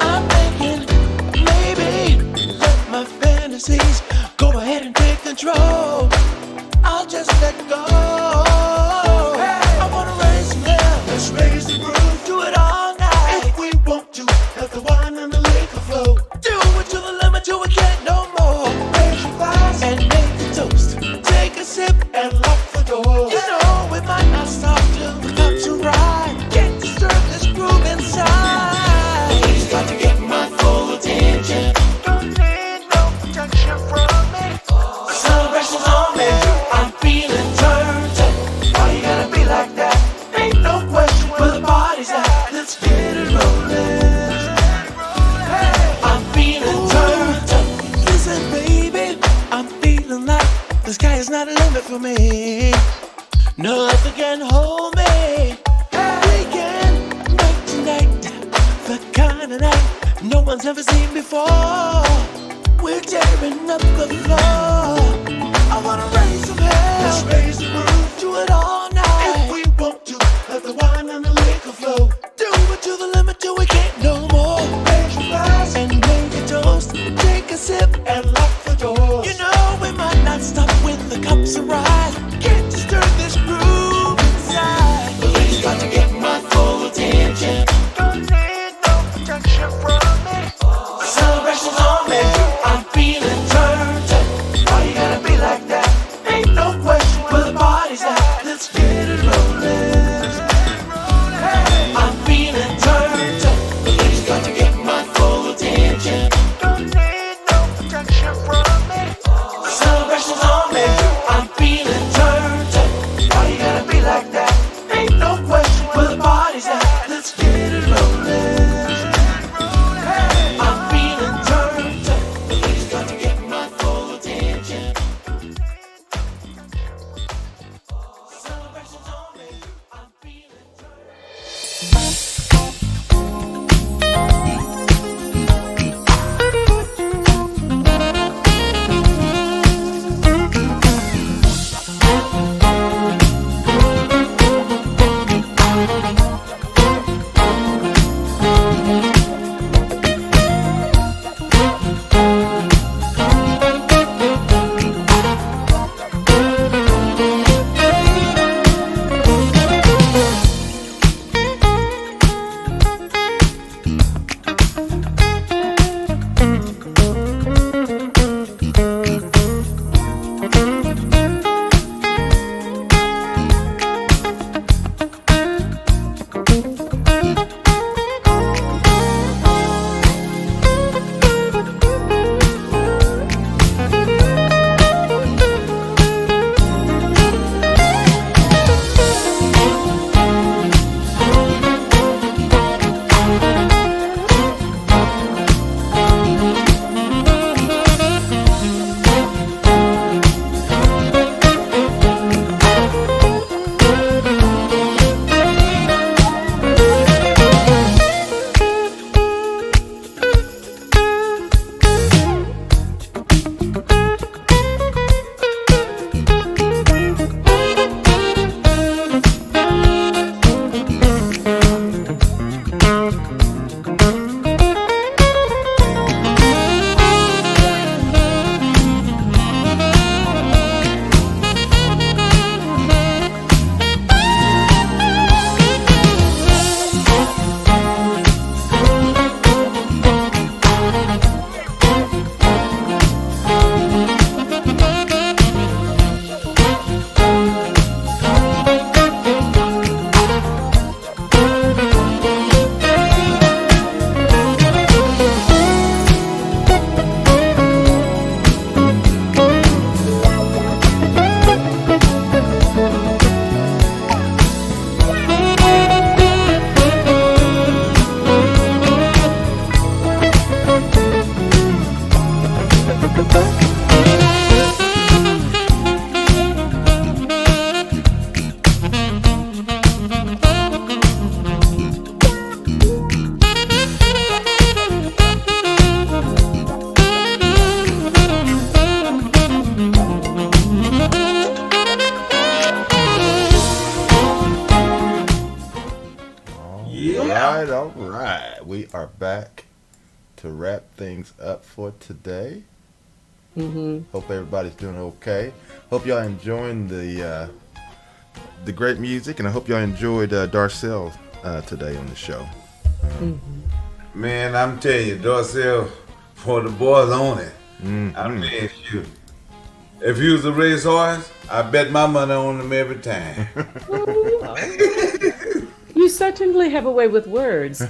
I'm thinking maybe let my fantasies go ahead and take control. I'll just let go. I wanna raise some hell. Let's raise the roof. Do it all night. If we want to, let the wine and the liquor flow. Do it to the limit till we can't no more. Raise your glass and make a toast. Take a sip and lock the door. You know we might not stop till the cups are right. Can't disturb this groove inside. Please got to get my full attention. Don't need no protection from me. Celebration's on me. I'm feeling turned up. Why you gotta be like that? Ain't no question where the party's at. Let's get it rolling. I'm feeling turned up. Listen, baby, I'm feeling like the sky is not a limit for me. Nothing can hold me. We can make tonight the kind of night no one's ever seen before. We're tearing up the floor. I wanna raise some hell. Let's raise the roof. Do it all night. If we want to, let the wine and the liquor flow. Do it to the limit till we can't no more. Raise your glass and make a toast. Take a sip and lock the door. You know we might not stop when the cups are right. Can't disturb this groove inside. Please got to get my full attention. Don't need no protection from me. Celebration's on me. I'm feeling turned up. Why you gotta be like that? Ain't no question where the party's at. Let's All right. We are back to wrap things up for today. Hope everybody's doing okay. Hope y'all enjoying the great music, and I hope y'all enjoyed Darcell today on the show. Man, I'm telling you, Darcell, for the boys on it. I mean, if he was a racehorse, I bet my money on him every time. You certainly have a way with words.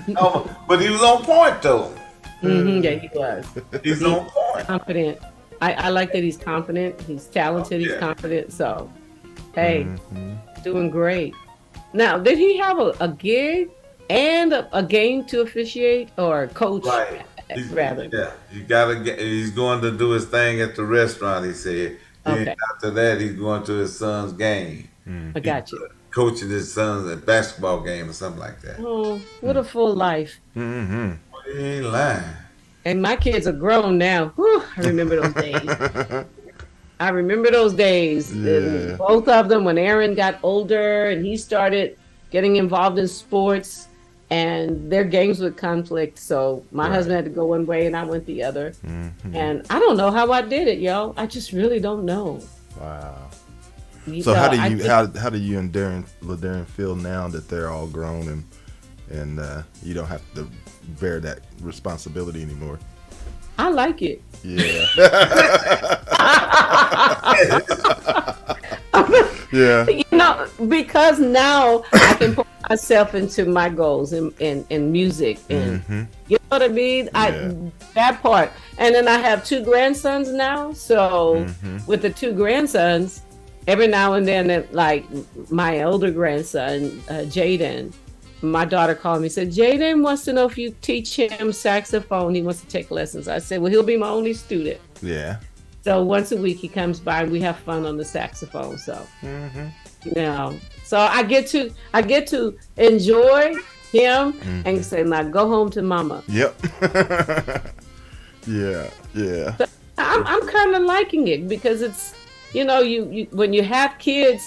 No, but he was on point, though. Yeah, he was. He's on point. Confident. I like that he's confident. He's talented. He's confident. So, hey, doing great. Now, did he have a gig and a game to officiate or coach? Right. Rather. Yeah, he's going to do his thing at the restaurant, he said. Then after that, he's going to his son's game. I got you. Coaching his son's basketball game or something like that. Oh, what a full life. He ain't lying. And my kids are grown now. Whew, I remember those days. I remember those days. Yeah. Both of them, when Aaron got older and he started getting involved in sports, and their games would conflict. So my husband had to go one way and I went the other. And I don't know how I did it, yo. I just really don't know. Wow. So So how do you and LaDarren feel now that they're all grown and you don't have to bear that responsibility anymore? I like it. Yeah. Yeah. You know, because now I can put myself into my goals in music, and you know what I mean. That part, and then I have 2 grandsons now. So with the 2 grandsons, every now and then, like my older grandson, Jaden, my daughter called me and said, Jaden wants to know if you teach him saxophone. He wants to take lessons. I said, well, he'll be my only student. Yeah. So once a week he comes by and we have fun on the saxophone. So, you know, so I get to enjoy him and say, now go home to mama. Yep. Yeah. So I'm kind of liking it because it's, you know, you when you have kids,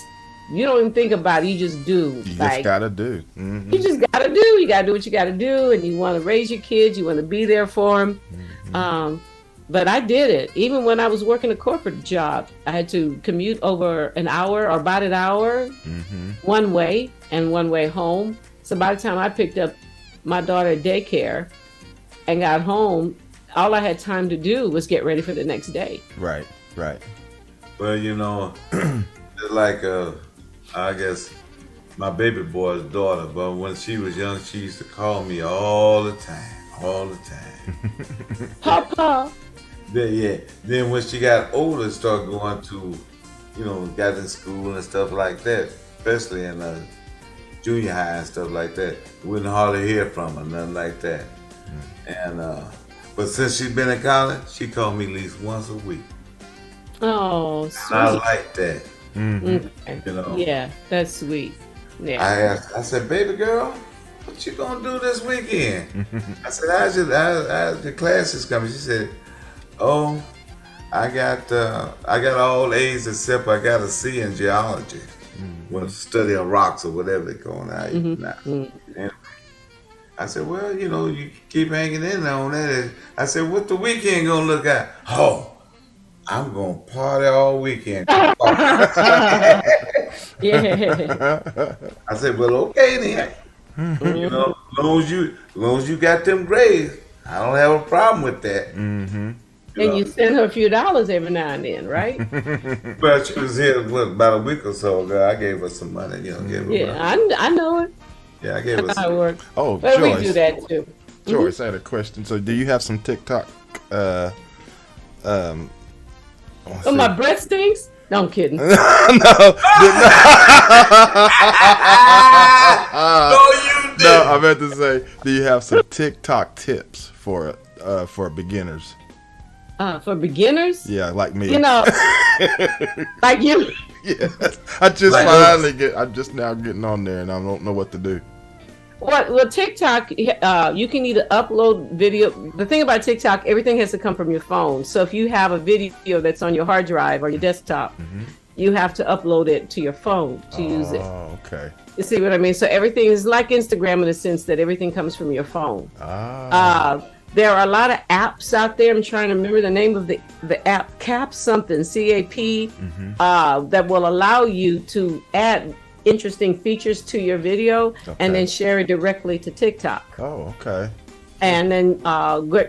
you don't even think about it. You just do. You just gotta do. You just gotta do. You gotta do what you gotta do, and you want to raise your kids. You want to be there for them. But I did it. Even when I was working a corporate job, I had to commute over an hour or about an hour one way and one way home. So by the time I picked up my daughter at daycare and got home, all I had time to do was get ready for the next day. Right. Well, you know, it's like I guess my baby boy's daughter, but when she was young, she used to call me all the time. Papa. Then when she got older, started going to, you know, got in school and stuff like that, especially in junior high and stuff like that. Wouldn't hardly hear from her, nothing like that. And but since she's been in college, she called me at least once a week. Oh, sweet. I like that. Okay. You know. Yeah, that's sweet. Yeah. I said, baby girl, what you gonna do this weekend? I said, how's your classes coming? She said, oh, I got all A's except I got a C in geology. When studying rocks or whatever they're going out. Anyway, I said, well, you know, you keep hanging in there on that. I said, what the weekend gonna look like? Oh, I'm gonna party all weekend. Yeah. I said, well, okay then. You know, as long as you got them grades, I don't have a problem with that. And you send her a few dollars every now and then, right? But she was here about a week or so ago. I gave her some money, you know. I know it. Yeah, I gave her That's how it some. works. Oh, But Joyce. we do that too. Joyce, I had a question. So, do you have some TikTok? Oh, my breath stinks? No, I'm kidding. No, you did. No, I meant to say, do you have some TikTok tips for beginners? For beginners? Yeah, like me. You know, like you. Yeah, I'm just now getting on there, and I don't know what to do. Well, TikTok, you can either upload video. The thing about TikTok, everything has to come from your phone. So if you have a video that's on your hard drive or your desktop, you have to upload it to your phone to use it. Oh, okay. You see what I mean? So everything is like Instagram in the sense that everything comes from your phone. There are a lot of apps out there. I'm trying to remember the name of the app, CAP something, CAP, that will allow you to add interesting features to your video and then share it directly to TikTok. Oh, okay. And then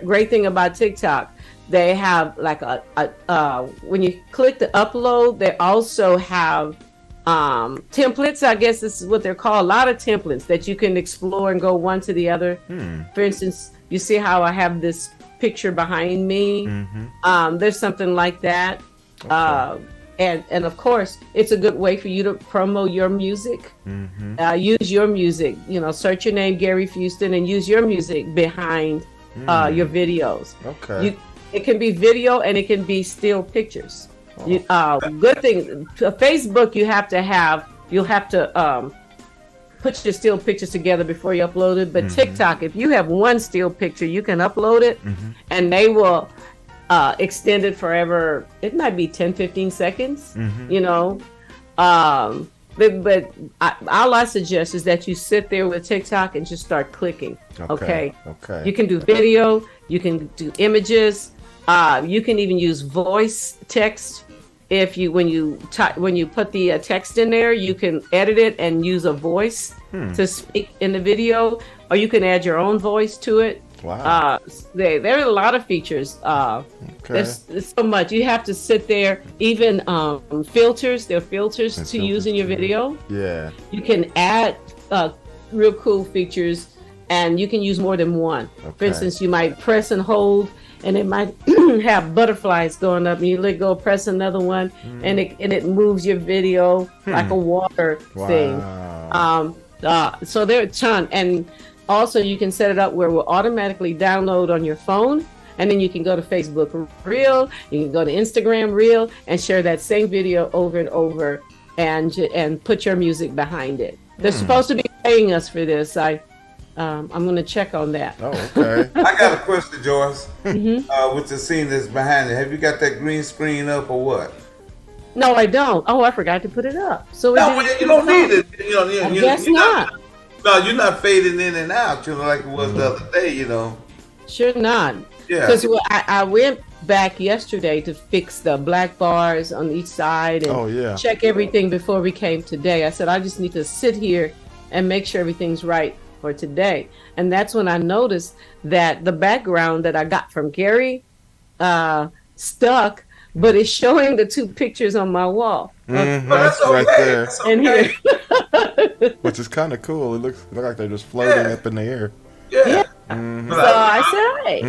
great thing about TikTok, they have like when you click the upload, they also have templates. I guess this is what they're called. A lot of templates that you can explore and go one to the other. For instance, you see how I have this picture behind me. There's something like that. Okay. And of course, it's a good way for you to promote your music. Use your music. Search your name, Gary Fuston, and use your music behind your videos. Okay. It can be video and it can be still pictures. Good thing. Facebook, you'll have to put your still pictures together before you upload it. But TikTok, if you have one still picture, you can upload it, and they will extend it forever. It might be 10, 15 seconds. But all I suggest is that you sit there with TikTok and just start clicking. Okay. You can do video. You can do images. You can even use voice text. When you put the text in there, you can edit it and use a voice to speak in the video, or you can add your own voice to it. Wow. There are a lot of features. There's so much. You have to sit there. Even filters. There are filters to use in your video. Yeah. You can add real cool features, and you can use more than one. For instance, you might press and hold, and it might have butterflies going up, and you let go, press another one, and it moves your video like a water thing. So there are a ton, and also you can set it up where it will automatically download on your phone, and then you can go to Facebook Reel, you can go to Instagram Reel, and share that same video over and over, and put your music behind it. They're supposed to be paying us for this. I'm going to check on that. Oh, okay. I got a question, Joyce. With the scene that's behind it, have you got that green screen up or what? No, I don't. Oh, I forgot to put it up. So you don't need it. I guess not. No, you're not fading in and out, like it was the other day, Sure not. Yeah. Because I went back yesterday to fix the black bars on each side and check everything before we came today. I said, I just need to sit here and make sure everything's right for today. And that's when I noticed that the background that I got from Gary stuck, but it's showing the two pictures on my wall. That's right there. And here. Which is kind of cool. It looks like they're just floating up in the air. Yeah. So I said, hey.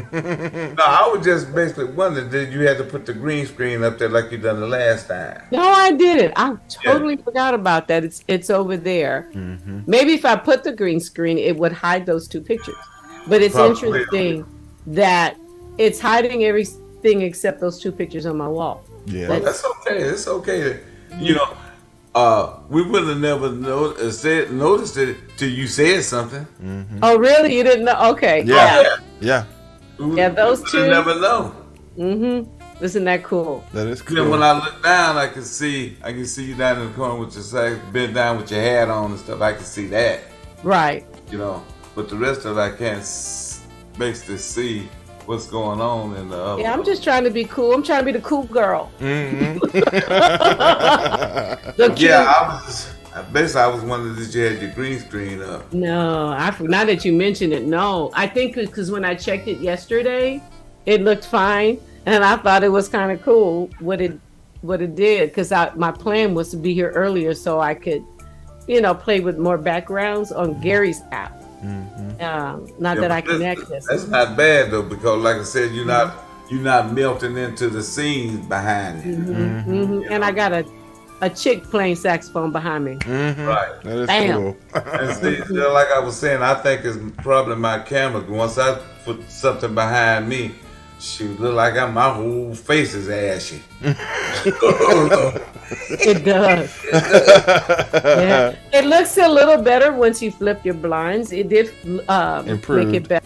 No, I was just basically wondering, did you have to put the green screen up there like you done the last time? No, I didn't. I totally forgot about that. It's over there. Maybe if I put the green screen, it would hide those two pictures. But it's interesting that it's hiding everything except those two pictures on my wall. Yeah, that's okay. It's okay. We would have never noticed it till you said something. Oh, really? You didn't know? Okay. Yeah. Those two. You never know. Isn't that cool? That is cool. When I look down, I can see you down in the corner with your side, bent down with your hat on and stuff. I can see that. Right. But the rest of it, I can't basically see what's going on in the other. Yeah, I'm just trying to be cool. I'm trying to be the cool girl. I was wondering if you had your green screen up. No, now that you mention it, no. I think because when I checked it yesterday, it looked fine, and I thought it was kind of cool what it did, because my plan was to be here earlier so I could, play with more backgrounds on Gary's app. Not that I can access. That's not bad though, because like I said, you're not melting into the scenes behind you. And I got a chick playing saxophone behind me. Right. That is cool. And see, like I was saying, I think it's probably my camera. Once I put something behind me, shoot, look like my whole face is ashy. It does. Yeah. It looks a little better once you flip your blinds. It did make it better.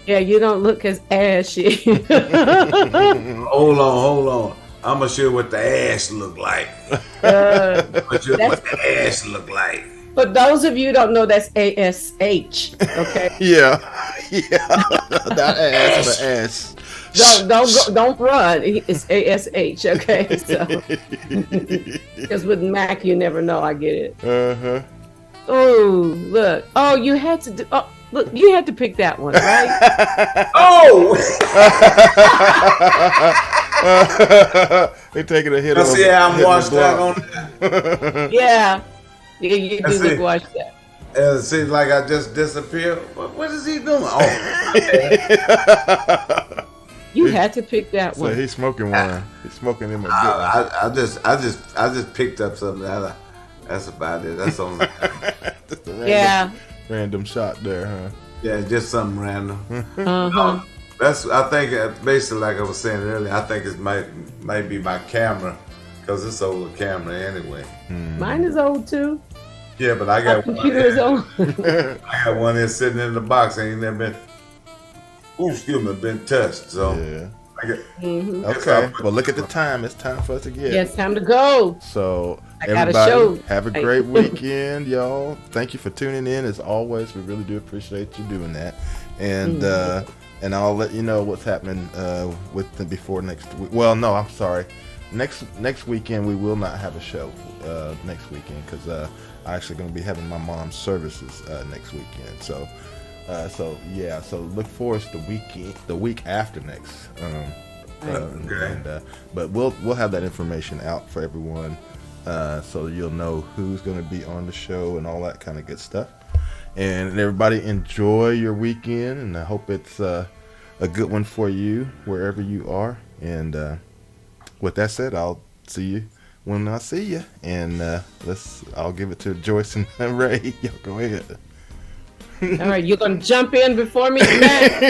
Yeah, you don't look as ashy. Hold on. I'm gonna show you what the ass look like. I'm gonna show you what the ass look like. For those of you who don't know, that's ASH. Okay. Yeah. Not ass, but ass. Don't run. It's ASH. Okay. So, because with Mac, you never know. I get it. Oh, look. Oh, you had to do. Oh, look. You had to pick that one, right? Oh. They're taking a hit. I see how I'm washed out on that. Yeah. You do look washed out. It seems like I just disappeared. What is he doing? Oh. You had to pick that So one. he's smoking one. He's smoking him a good I just picked up something. That's about it. That's all. Just a random shot there, huh? Yeah, just something random. Uh-huh. I think basically, like I was saying earlier, I think it might be my camera, because it's an older camera anyway. Mine is old too. Yeah, but I My got computer is old. I got one there sitting in the box, ain't never been. Been touched. So Yeah. I got, Okay. Well, look at the time. It's time for us to get. Yeah, it's time to go. So I got a everybody, show. have a great weekend, y'all. Thank you for tuning in. As always, we really do appreciate you doing that. And and I'll let you know what's happening before next week. Well, no, I'm sorry. Next weekend we will not have a show. Next weekend because I'm actually going to be having my mom's services next weekend. So look forward to the week after next. But we'll have that information out for everyone, so you'll know who's going to be on the show and all that kind of good stuff. And everybody enjoy your weekend, and I hope it's a good one for you wherever you are. And with that said, I'll see you when I see you. And I'll give it to Joyce and Ray. Y'all go ahead. All right, you're gonna jump in before me, Matt?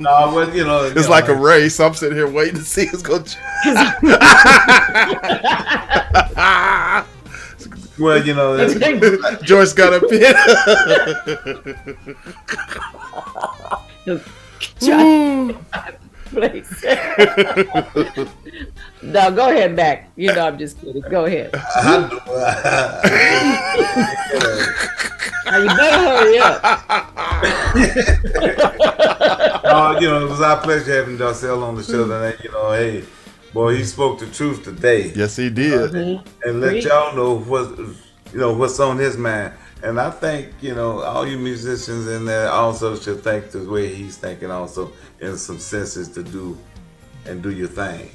No, well, it's like a race. I'm sitting here waiting to see who's gonna. Well, Joyce got a pin. No, go ahead, Mac. I'm just kidding. Go ahead. Now you better hurry up. It was our pleasure having Darcell on the show tonight. Hey, boy, he spoke the truth today. Yes, he did. And let y'all know what's on his mind. And I think, all you musicians in there also should think the way he's thinking also, in some senses to do your thing.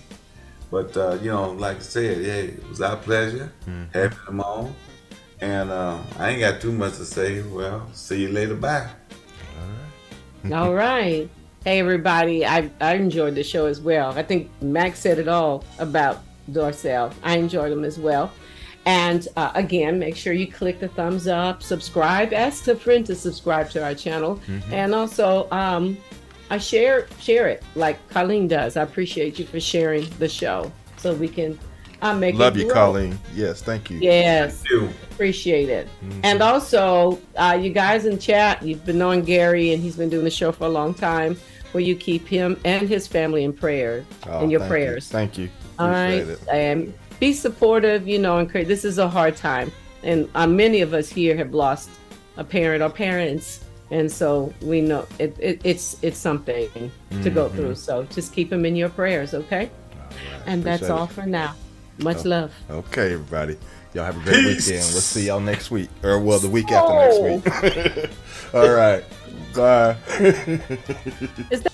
But, like I said, it was our pleasure having him on. And I ain't got too much to say. Well, see you later. Bye. All right. Hey, everybody. I enjoyed the show as well. I think Max said it all about Darcell. I enjoyed him as well. And again, make sure you click the thumbs up, subscribe, ask a friend to subscribe to our channel. And also I share it like Colleen does. I appreciate you for sharing the show so we can make Love it you, grow. Colleen. Yes, thank you. Yes, Thank you. appreciate it. And also, you guys in chat, you've been knowing Gary, and he's been doing the show for a long time. Will you keep him and his family in prayer, in your thank prayers? You. Thank you. All right, Appreciate it. and be supportive. And this is a hard time, and many of us here have lost a parent or parents, and so we know it's something to go through. So just keep them in your prayers, okay? And that's Appreciate all for now. Much love. Okay, everybody. Y'all have a great weekend. We'll see y'all next week. Or, the week after next week. All right. Bye. Is that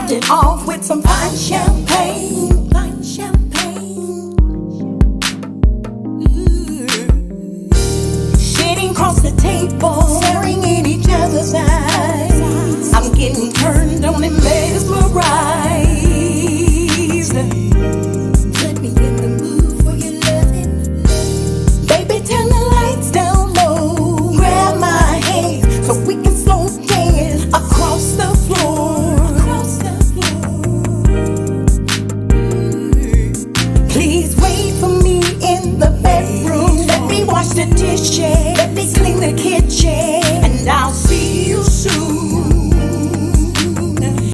Topped it off with some fine champagne. Fine champagne. Sitting across the table, staring in each other's eyes. I'm getting turned on and mesmerized. Put me in the mood for your loving. Baby, turn the lights down low. Grab my hand so we can slow dance across the floor. Across the floor. Please wait for me in the bedroom. Let me wash the dishes.